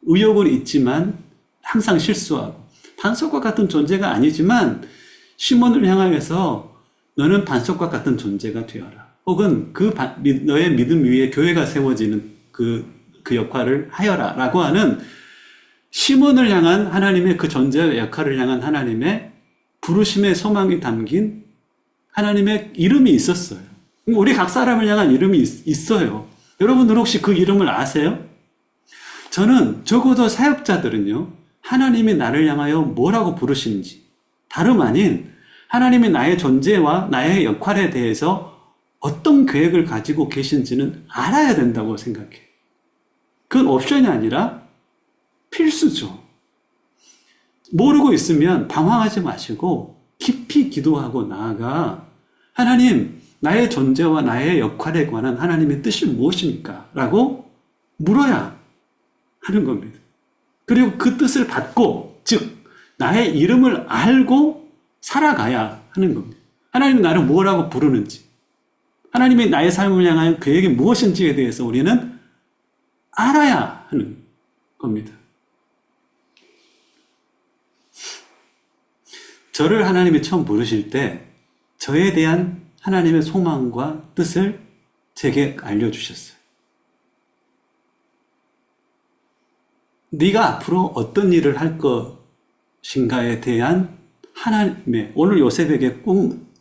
의욕은 있지만 항상 실수하고 반석과 같은 존재가 아니지만 시몬을 향하여서 너는 반석과 같은 존재가 되어라. 혹은 너의 믿음 위에 교회가 세워지는 그 역할을 하여라 라고 하는 시몬을 향한 하나님의 그 존재의 역할을 향한 하나님의 부르심의 소망이 담긴 하나님의 이름이 있었어요. 우리 각 사람을 향한 이름이 있어요. 여러분들 혹시 그 이름을 아세요? 저는 적어도 사역자들은요, 하나님이 나를 향하여 뭐라고 부르시는지, 다름 아닌 하나님이 나의 존재와 나의 역할에 대해서 어떤 계획을 가지고 계신지는 알아야 된다고 생각해요. 그건 옵션이 아니라 필수죠. 모르고 있으면 방황하지 마시고 깊이 기도하고 나아가 하나님, 나의 존재와 나의 역할에 관한 하나님의 뜻이 무엇입니까? 라고 물어야 하는 겁니다. 그리고 그 뜻을 받고, 즉 나의 이름을 알고 살아가야 하는 겁니다. 하나님이 나를 뭐라고 부르는지, 하나님이 나의 삶을 향하여 계획이 무엇인지에 대해서 우리는 알아야 하는 겁니다. 저를 하나님이 처음 부르실 때 저에 대한 하나님의 소망과 뜻을 제게 알려주셨어요. 네가 앞으로 어떤 일을 할 것인가에 대한 하나님의, 오늘 요셉에게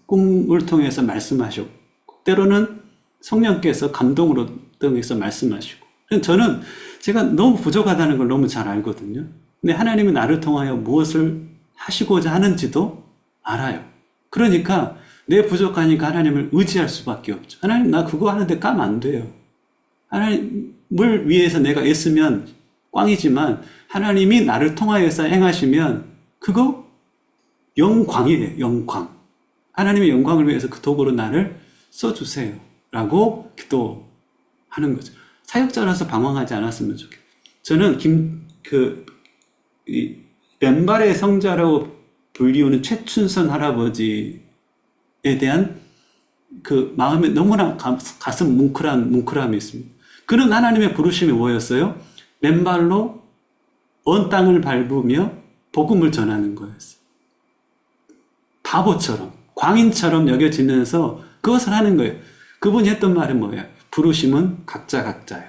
꿈을 통해서 말씀하셨고, 때로는 성령께서 감동으로 통해서 말씀하시고, 저는 제가 너무 부족하다는 걸 너무 잘 알거든요. 근데 하나님이 나를 통하여 무엇을 하시고자 하는지도 알아요. 그러니까 내 부족하니까 하나님을 의지할 수밖에 없죠. 하나님, 나 그거 하는데 까면 안 돼요. 하나님을 위해서 내가 애쓰면 꽝이지만 하나님이 나를 통하여서 행하시면 그거 영광이에요. 영광. 하나님의 영광을 위해서 그 도구로 나를 써주세요 라고 기도하는 거죠. 사역자라서 방황하지 않았으면 좋겠어요. 저는 맨발의 성자라고 불리우는 최춘선 할아버지에 대한 그 마음에 너무나 가슴 뭉클함이 있습니다. 그는 하나님의 부르심이 뭐였어요? 맨발로 언 땅을 밟으며 복음을 전하는 거였어요. 바보처럼, 광인처럼 여겨지면서 그것을 하는 거예요. 그분이 했던 말은 뭐예요? 부르심은 각자예요.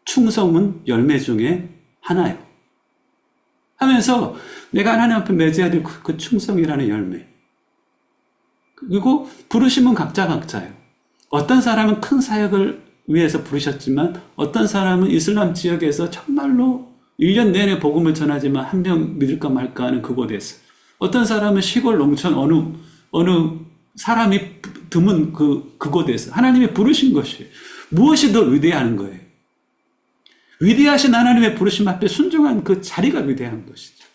충성은 열매 중에 하나예요. 하면서 내가 하나님 앞에 맺어야 될 그 충성이라는 열매. 그리고 부르심은 각자예요. 어떤 사람은 큰 사역을 위해서 부르셨지만 어떤 사람은 이슬람 지역에서 정말로 1년 내내 복음을 전하지만 한 명 믿을까 말까 하는 그곳에서, 어떤 사람은 시골 농촌 어느 사람이 드문 그곳에서 하나님이 부르신 것이 무엇이 더 위대한 거예요? 위대하신 하나님의 부르심 앞에 순종한 그 자리가 위대한 것이죠.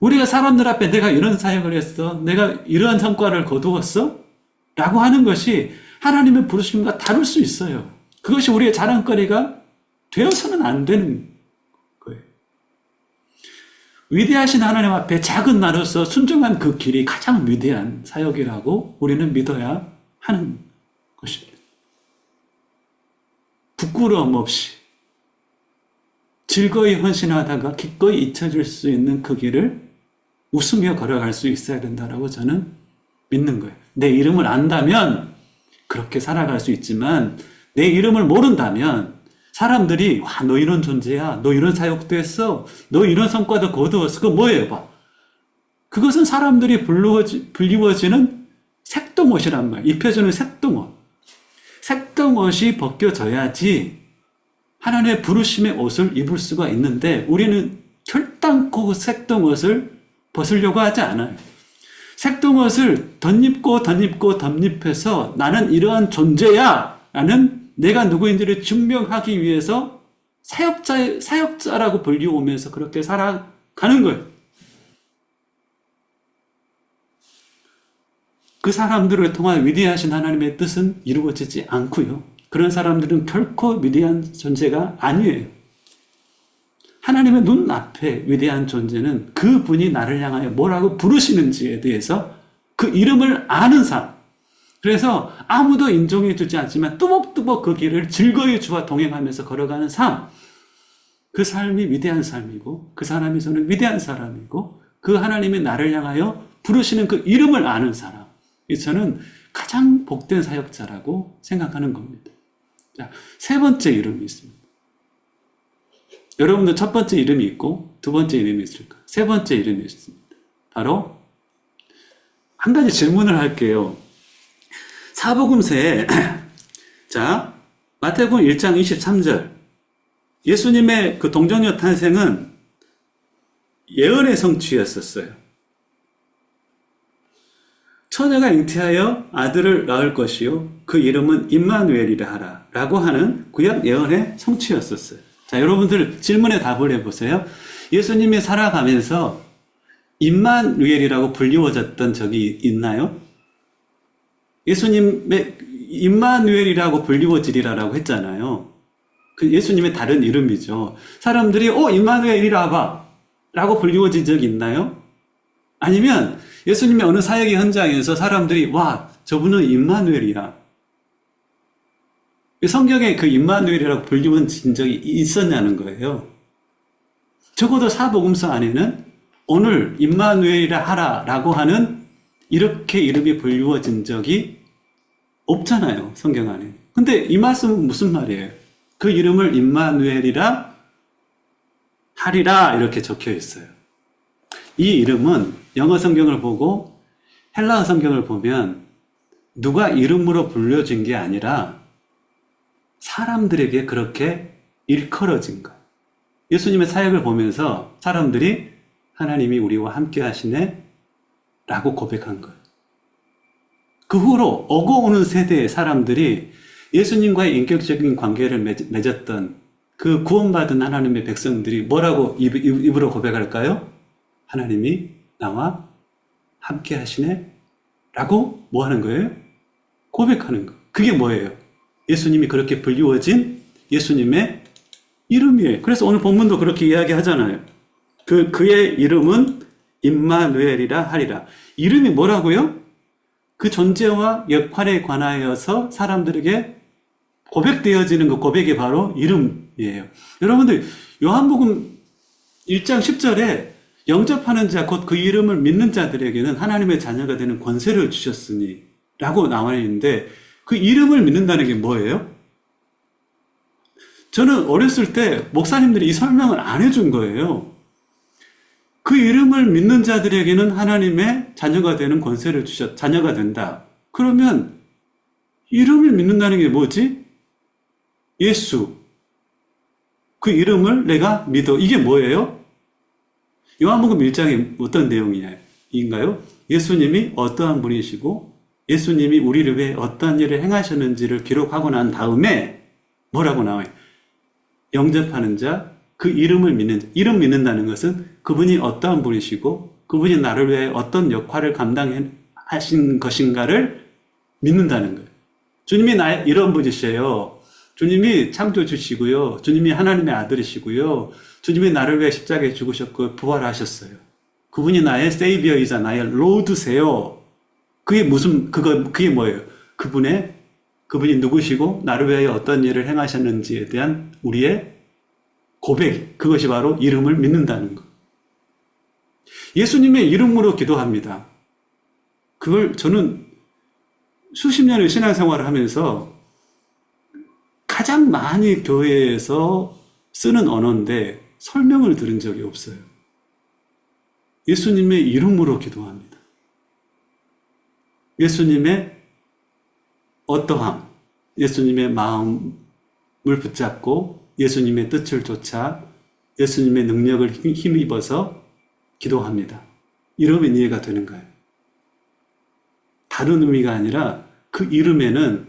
우리가 사람들 앞에 내가 이런 사역을 했어, 내가 이러한 성과를 거두었어 라고 하는 것이 하나님의 부르심과 다를 수 있어요. 그것이 우리의 자랑거리가 되어서는 안 되는 거예요. 위대하신 하나님 앞에 작은 나로서 순종한 그 길이 가장 위대한 사역이라고 우리는 믿어야 하는 것입니다. 부끄러움 없이 즐거이 헌신하다가 기꺼이 잊혀질 수 있는 그 길을 웃으며 걸어갈 수 있어야 된다라고 저는 믿는 거예요. 내 이름을 안다면 그렇게 살아갈 수 있지만 내 이름을 모른다면 사람들이 와, 너 이런 존재야, 너 이런 사역도 했어, 너 이런 성과도 거두었어, 그거 뭐예요? 봐. 그것은 사람들이 불리워지는 색동옷이란 말이에요. 입혀주는 색동옷. 색동옷이 벗겨져야지 하나님의 부르심의 옷을 입을 수가 있는데 우리는 결단코 색동옷을 벗으려고 하지 않아요. 색동옷을 덧입해서 나는 이러한 존재야 라는 내가 누구인지를 증명하기 위해서 사역자라고 불리우면서 그렇게 살아가는 거예요. 그 사람들을 통한 위대하신 하나님의 뜻은 이루어지지 않고요. 그런 사람들은 결코 위대한 존재가 아니에요. 하나님의 눈앞에 위대한 존재는 그분이 나를 향하여 뭐라고 부르시는지에 대해서 그 이름을 아는 삶. 그래서 아무도 인정해 주지 않지만 뚜벅뚜벅 그 길을 즐거이 주와 동행하면서 걸어가는 삶. 그 삶이 위대한 삶이고 그 사람이 저는 위대한 사람이고 그 하나님이 나를 향하여 부르시는 그 이름을 아는 사람. 저는 가장 복된 사역자라고 생각하는 겁니다. 자, 세 번째 이름이 있습니다. 여러분들 첫 번째 이름이 있고 두 번째 이름이 있을까? 세 번째 이름이 있습니다. 바로 한 가지 질문을 할게요. 사복음서에 자, 마태복음 1장 23절 예수님의 그 동정녀 탄생은 예언의 성취였었어요. 처녀가 잉태하여 아들을 낳을 것이요 그 이름은 임마누엘이라 하라 라고 하는 구약 예언의 성취였었어요. 자, 여러분들 질문에 답을 해보세요. 예수님이 살아가면서 임마누엘이라고 불리워졌던 적이 있나요? 예수님의 임마누엘이라고 불리워지리라고 했잖아요. 그 예수님의 다른 이름이죠. 사람들이 임마누엘이라 봐 라고 불리워진 적이 있나요? 아니면 예수님의 어느 사역의 현장에서 사람들이 와, 저분은 임마누엘이야. 성경에 그 임마누엘이라고 불리워진 적이 있었냐는 거예요. 적어도 사복음서 안에는 오늘 임마누엘이라 하라라고 하는 이렇게 이름이 불리워진 적이 없잖아요, 성경 안에. 근데 이 말씀은 무슨 말이에요? 그 이름을 임마누엘이라 하리라 이렇게 적혀 있어요. 이 이름은 영어 성경을 보고 헬라어 성경을 보면 누가 이름으로 불려진 게 아니라 사람들에게 그렇게 일컬어진 거예요. 예수님의 사역을 보면서 사람들이 하나님이 우리와 함께 하시네 라고 고백한 거예요. 그 후로 오고 오는 세대의 사람들이 예수님과의 인격적인 관계를 맺었던 그 구원받은 하나님의 백성들이 뭐라고 입으로 고백할까요? 하나님이 나와 함께 하시네? 라고 뭐 하는 거예요? 고백하는 거. 그게 뭐예요? 예수님이 그렇게 불리워진 예수님의 이름이에요. 그래서 오늘 본문도 그렇게 이야기하잖아요. 그의 이름은 임마누엘이라 하리라. 이름이 뭐라고요? 그 존재와 역할에 관하여서 사람들에게 고백되어지는 그 고백이 바로 이름이에요. 여러분들 요한복음 1장 10절에 영접하는 자 곧 그 이름을 믿는 자들에게는 하나님의 자녀가 되는 권세를 주셨으니 라고 나와 있는데 그 이름을 믿는다는 게 뭐예요? 저는 어렸을 때 목사님들이 이 설명을 안 해준 거예요. 그 이름을 믿는 자들에게는 하나님의 자녀가 되는 권세를 자녀가 된다. 그러면 이름을 믿는다는 게 뭐지? 예수. 그 이름을 내가 믿어. 이게 뭐예요? 요한복음 1장에 어떤 내용인가요? 예수님이 어떠한 분이시고 예수님이 우리를 위해 어떠한 일을 행하셨는지를 기록하고 난 다음에 뭐라고 나와요? 영접하는 자, 그 이름을 믿는 자. 이름 믿는다는 것은 그분이 어떠한 분이시고 그분이 나를 위해 어떤 역할을 감당하신 것인가를 믿는다는 거예요. 주님이 나의 이런 분이세요. 주님이 창조주시고요. 주님이 하나님의 아들이시고요. 주님이 나를 위해 십자가에 죽으셨고 부활하셨어요. 그분이 나의 세이비어이자 나의 로드세요. 그게 뭐예요? 그분이 누구시고 나를 위하여 어떤 일을 행하셨는지에 대한 우리의 고백, 그것이 바로 이름을 믿는다는 것. 예수님의 이름으로 기도합니다. 그걸 저는 수십 년의 신앙생활을 하면서 가장 많이 교회에서 쓰는 언어인데 설명을 들은 적이 없어요. 예수님의 이름으로 기도합니다. 예수님의 어떠함, 예수님의 마음을 붙잡고 예수님의 뜻을 쫓아 예수님의 능력을 힘입어서 기도합니다. 이러면 이해가 되는 거예요. 다른 의미가 아니라 그 이름에는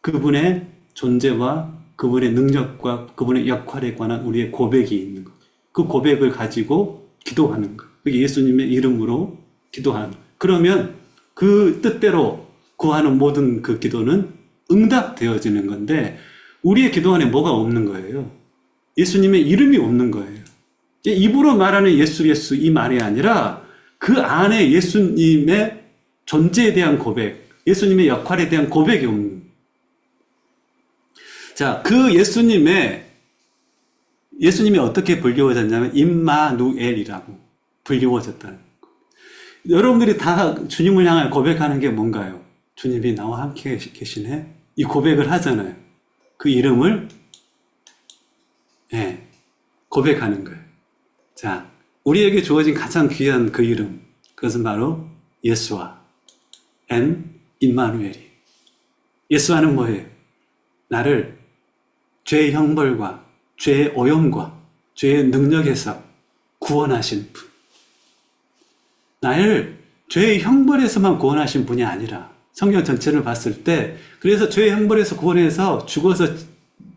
그분의 존재와 그분의 능력과 그분의 역할에 관한 우리의 고백이 있는 것. 그 고백을 가지고 기도하는 것. 그게 예수님의 이름으로 기도하는 것. 그러면 그 뜻대로 구하는 모든 그 기도는 응답되어지는 건데 우리의 기도 안에 뭐가 없는 거예요? 예수님의 이름이 없는 거예요. 입으로 말하는 예수 이 말이 아니라 그 안에 예수님의 존재에 대한 고백, 예수님의 역할에 대한 고백이 없는. 자, 그 예수님이 어떻게 불리워졌냐면 임마누엘이라고 불리워졌다는 거예요. 여러분들이 다 주님을 향해 고백하는 게 뭔가요? 주님이 나와 함께 계시네? 이 고백을 하잖아요. 그 이름을 고백하는 거예요. 자, 우리에게 주어진 가장 귀한 그 이름, 그것은 바로 예수와 임마누엘이. 예수와는 뭐예요? 나를 죄의 형벌과 죄의 오염과 죄의 능력에서 구원하신 분. 나를 죄의 형벌에서만 구원하신 분이 아니라 성경 전체를 봤을 때 그래서 죄의 형벌에서 구원해서 죽어서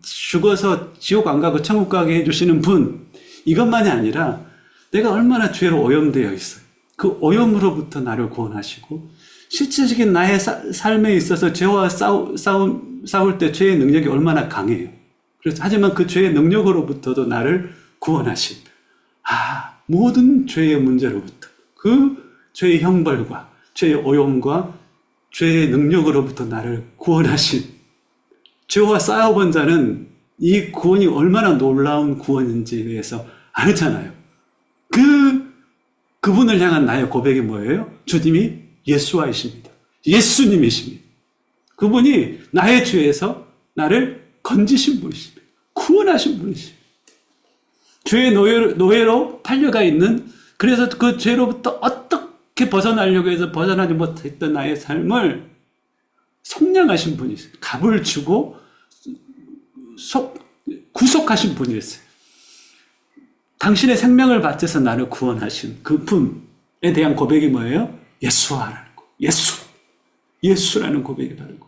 죽어서 지옥 안 가고 천국 가게 해주시는 분, 이것만이 아니라 내가 얼마나 죄로 오염되어 있어요. 그 오염으로부터 나를 구원하시고 실질적인 나의 삶에 있어서 죄와 싸울 때 죄의 능력이 얼마나 강해요. 그래서 하지만 그 죄의 능력으로부터도 나를 구원하신, 모든 죄의 문제로부터, 그 죄의 형벌과 죄의 오염과 죄의 능력으로부터 나를 구원하신, 죄와 싸워본 자는 이 구원이 얼마나 놀라운 구원인지에 대해서 알잖아요. 그분을 향한 나의 고백이 뭐예요? 주님이 예수와이십니다. 예수님이십니다. 그분이 나의 죄에서 나를 건지신 분이십니다. 구원하신 분이십니다. 죄의 노예로 팔려가 있는, 그래서 그 죄로부터 어떻게 벗어나려고 해서 벗어나지 못했던 나의 삶을 속량하신 분이세요. 값을 주고 구속하신 분이었어요. 당신의 생명을 바쳐서 나를 구원하신 그 분에 대한 고백이 뭐예요? 예수와라는 거. 예수라는 고백이 바로 고.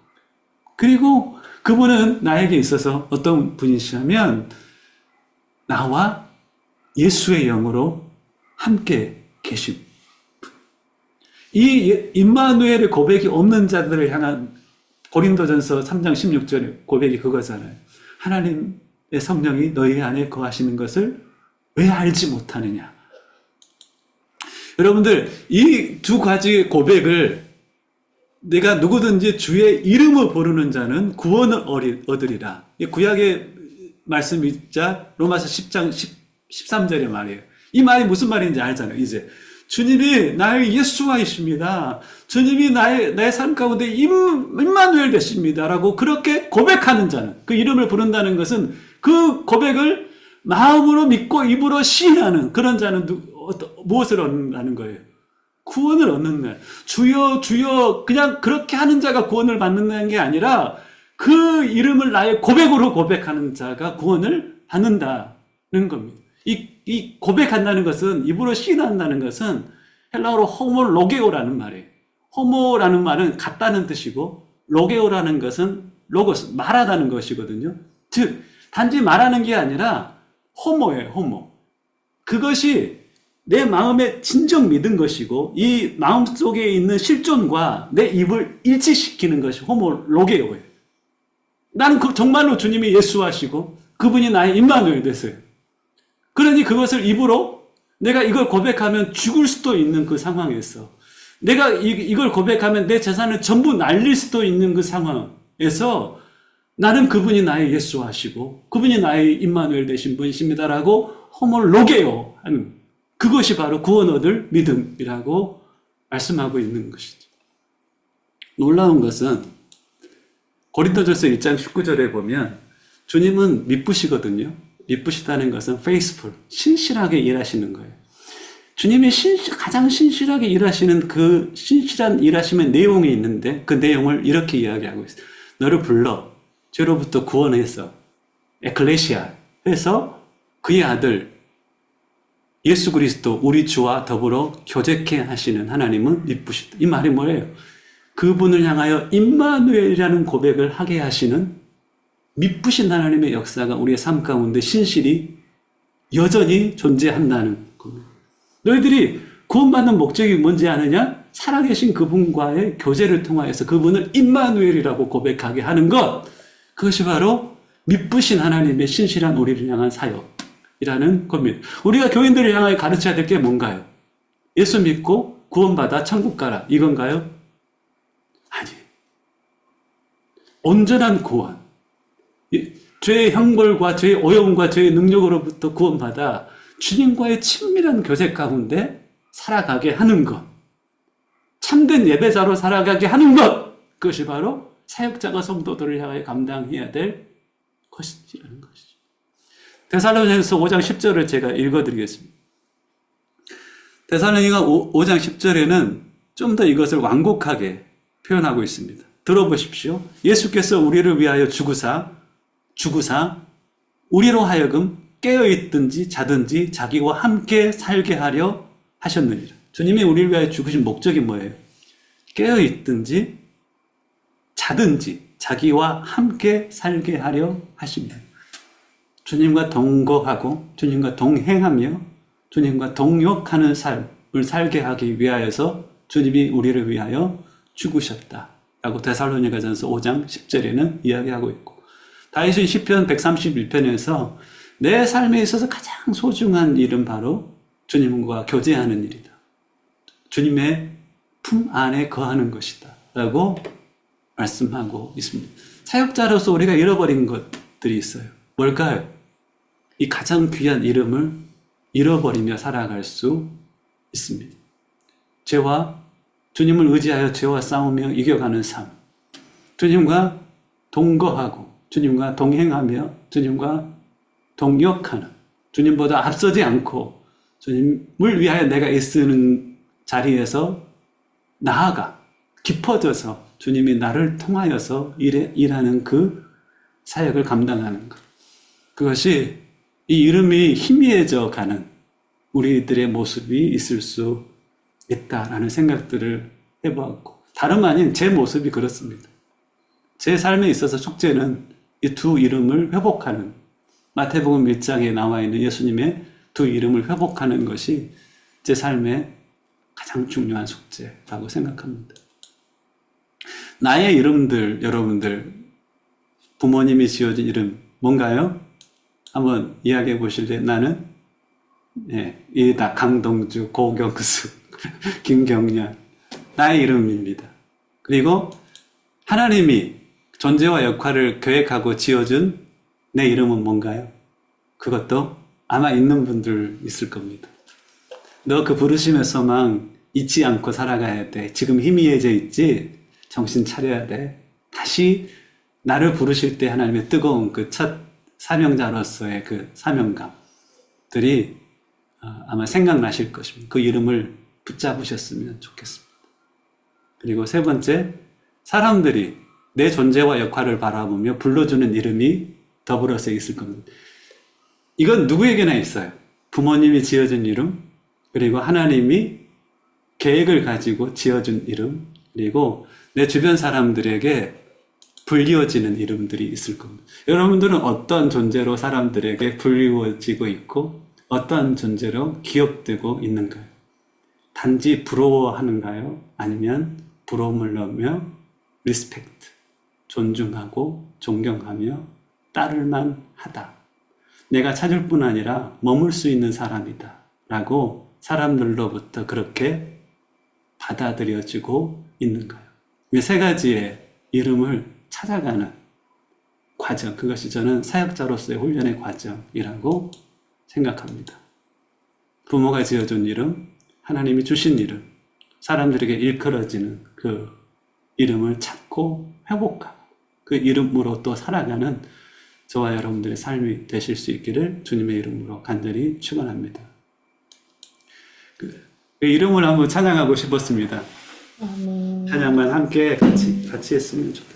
그리고 그분은 나에게 있어서 어떤 분이시냐면 나와 예수의 영으로 함께 계신 분. 이 임마누엘의 고백이 없는 자들을 향한 고린도전서 3장 16절의 고백이 그거잖아요. 하나님의 성령이 너희 안에 거하시는 것을 왜 알지 못하느냐. 여러분들, 이 두 가지의 고백을 내가 누구든지 주의 이름을 부르는 자는 구원을 얻으리라. 구약의 말씀이자 로마서 10장 13절의 말이에요. 이 말이 무슨 말인지 알잖아요. 이제 주님이 나의 예수와이십니다. 주님이 나의 삶 가운데 임마누엘 되십니다. 라고 그렇게 고백하는 자는, 그 이름을 부른다는 것은 그 고백을 마음으로 믿고 입으로 시인하는 그런 자는 무엇을 얻는다는 거예요? 구원을 얻는 거예요. 주여 주여 그냥 그렇게 하는 자가 구원을 받는다는 게 아니라 그 이름을 나의 고백으로 고백하는 자가 구원을 받는다는 겁니다. 이 고백한다는 것은, 입으로 시인한다는 것은 헬라어로 호모로게오라는 말이에요. 호모라는 말은 같다는 뜻이고, 로게오라는 것은 로고스, 말하다는 것이거든요. 즉 단지 말하는 게 아니라 호모예요. 호모. 그것이 내 마음에 진정 믿은 것이고, 이 마음 속에 있는 실존과 내 입을 일치시키는 것이 호모로게오예요. 나는 정말로 주님이 예수하시고 그분이 나의 임마누엘 됐어요. 그러니 그것을 입으로 내가 이걸 고백하면 죽을 수도 있는 그 상황에서, 내가 이걸 고백하면 내 재산을 전부 날릴 수도 있는 그 상황에서 나는 그분이 나의 예수하시고 그분이 나의 임마누엘 되신 분이십니다라고 호모로게오 하는, 그것이 바로 구원 얻을 믿음이라고 말씀하고 있는 것이죠. 놀라운 것은 고린도전서 1장 19절에 보면 주님은 미쁘시거든요. 미쁘시다는 것은 faithful, 신실하게 일하시는 거예요. 주님이 가장 신실하게 일하시는 그 신실한 일하심의 내용이 있는데, 그 내용을 이렇게 이야기하고 있어요. 너를 불러 죄로부터 구원해서 에클레시아 해서 그의 아들 예수 그리스도 우리 주와 더불어 교제케 하시는 하나님은 미쁘시다. 이 말이 뭐예요? 그분을 향하여 임마누엘이라는 고백을 하게 하시는 미쁘신 하나님의 역사가 우리의 삶 가운데 신실히 여전히 존재한다는 겁니다. 너희들이 구원받는 목적이 뭔지 아느냐? 살아계신 그분과의 교제를 통하여서 그분을 임마누엘이라고 고백하게 하는 것, 그것이 바로 미쁘신 하나님의 신실한 우리를 향한 사역이라는 겁니다. 우리가 교인들을 향하여 가르쳐야 될 게 뭔가요? 예수 믿고 구원받아 천국 가라, 이건가요? 아니, 온전한 구원, 죄의 형벌과 죄의 오염과 죄의 능력으로부터 구원받아 주님과의 친밀한 교제 가운데 살아가게 하는 것, 참된 예배자로 살아가게 하는 것, 그것이 바로 사역자가 성도들을 향하여 감당해야 될 것이라는 것이죠. 데살로니가서 5장 10절을 제가 읽어드리겠습니다. 데살로니가 5장 10절에는 좀 더 이것을 완곡하게 표현하고 있습니다. 들어보십시오. 예수께서 우리를 위하여 죽으사 우리로 하여금 깨어있든지 자든지 자기와 함께 살게 하려 하셨느니라. 주님이 우리를 위하여 죽으신 목적이 뭐예요? 깨어있든지 자든지 자기와 함께 살게 하려 하십니다. 주님과 동거하고 주님과 동행하며 주님과 동역하는 삶을 살게 하기 위하여서 주님이 우리를 위하여 죽으셨다라고 데살로니가전서 5장 10절에는 이야기하고 있고, 다윗은 시편 131편에서 내 삶에 있어서 가장 소중한 일은 바로 주님과 교제하는 일이다. 주님의 품 안에 거하는 것이다 라고 말씀하고 있습니다. 사역자로서 우리가 잃어버린 것들이 있어요. 뭘까요? 이 가장 귀한 이름을 잃어버리며 살아갈 수 있습니다. 죄와 주님을 의지하여 죄와 싸우며 이겨가는 삶, 주님과 동거하고 주님과 동행하며 주님과 동역하는, 주님보다 앞서지 않고 주님을 위하여 내가 애쓰는 자리에서 나아가 깊어져서 주님이 나를 통하여서 일하는 그 사역을 감당하는 것, 그것이 이 이름이 희미해져 가는 우리들의 모습이 있을 수 있다라는 생각들을 해보았고, 다름 아닌 제 모습이 그렇습니다. 제 삶에 있어서 축제는 이 두 이름을 회복하는, 마태복음 1장에 나와 있는 예수님의 두 이름을 회복하는 것이 제 삶의 가장 중요한 숙제라고 생각합니다. 나의 이름들, 여러분들 부모님이 지어준 이름 뭔가요? 한번 이야기해 보실래요? 나는 이다, 강동주, 고경수, 김경련, 나의 이름입니다. 그리고 하나님이 존재와 역할을 계획하고 지어준 내 이름은 뭔가요? 그것도 아마 있는 분들 있을 겁니다. 너 그 부르심의 소망 잊지 않고 살아가야 돼. 지금 희미해져 있지? 정신 차려야 돼. 다시 나를 부르실 때 하나님의 뜨거운 그 첫 사명자로서의 그 사명감들이 아마 생각나실 것입니다. 그 이름을 붙잡으셨으면 좋겠습니다. 그리고 세 번째, 사람들이 내 존재와 역할을 바라보며 불러주는 이름이 더불어서 있을 겁니다. 이건 누구에게나 있어요. 부모님이 지어준 이름, 그리고 하나님이 계획을 가지고 지어준 이름, 그리고 내 주변 사람들에게 불리워지는 이름들이 있을 겁니다. 여러분들은 어떤 존재로 사람들에게 불리워지고 있고 어떤 존재로 기억되고 있는가요? 단지 부러워하는가요? 아니면 부러움을 넣으며 리스펙트, 존중하고 존경하며 따를만 하다. 내가 찾을 뿐 아니라 머물 수 있는 사람이다 라고 사람들로부터 그렇게 받아들여지고 있는가요? 이 세 가지의 이름을 찾아가는 과정, 그것이 저는 사역자로서의 훈련의 과정이라고 생각합니다. 부모가 지어준 이름, 하나님이 주신 이름, 사람들에게 일컬어지는 그 이름을 찾고 회복하고 그 이름으로 또 살아가는 저와 여러분들의 삶이 되실 수 있기를 주님의 이름으로 간절히 축원합니다. 그 이름을 한번 찬양하고 싶었습니다. 찬양만 함께 같이 했으면 좋겠습니다.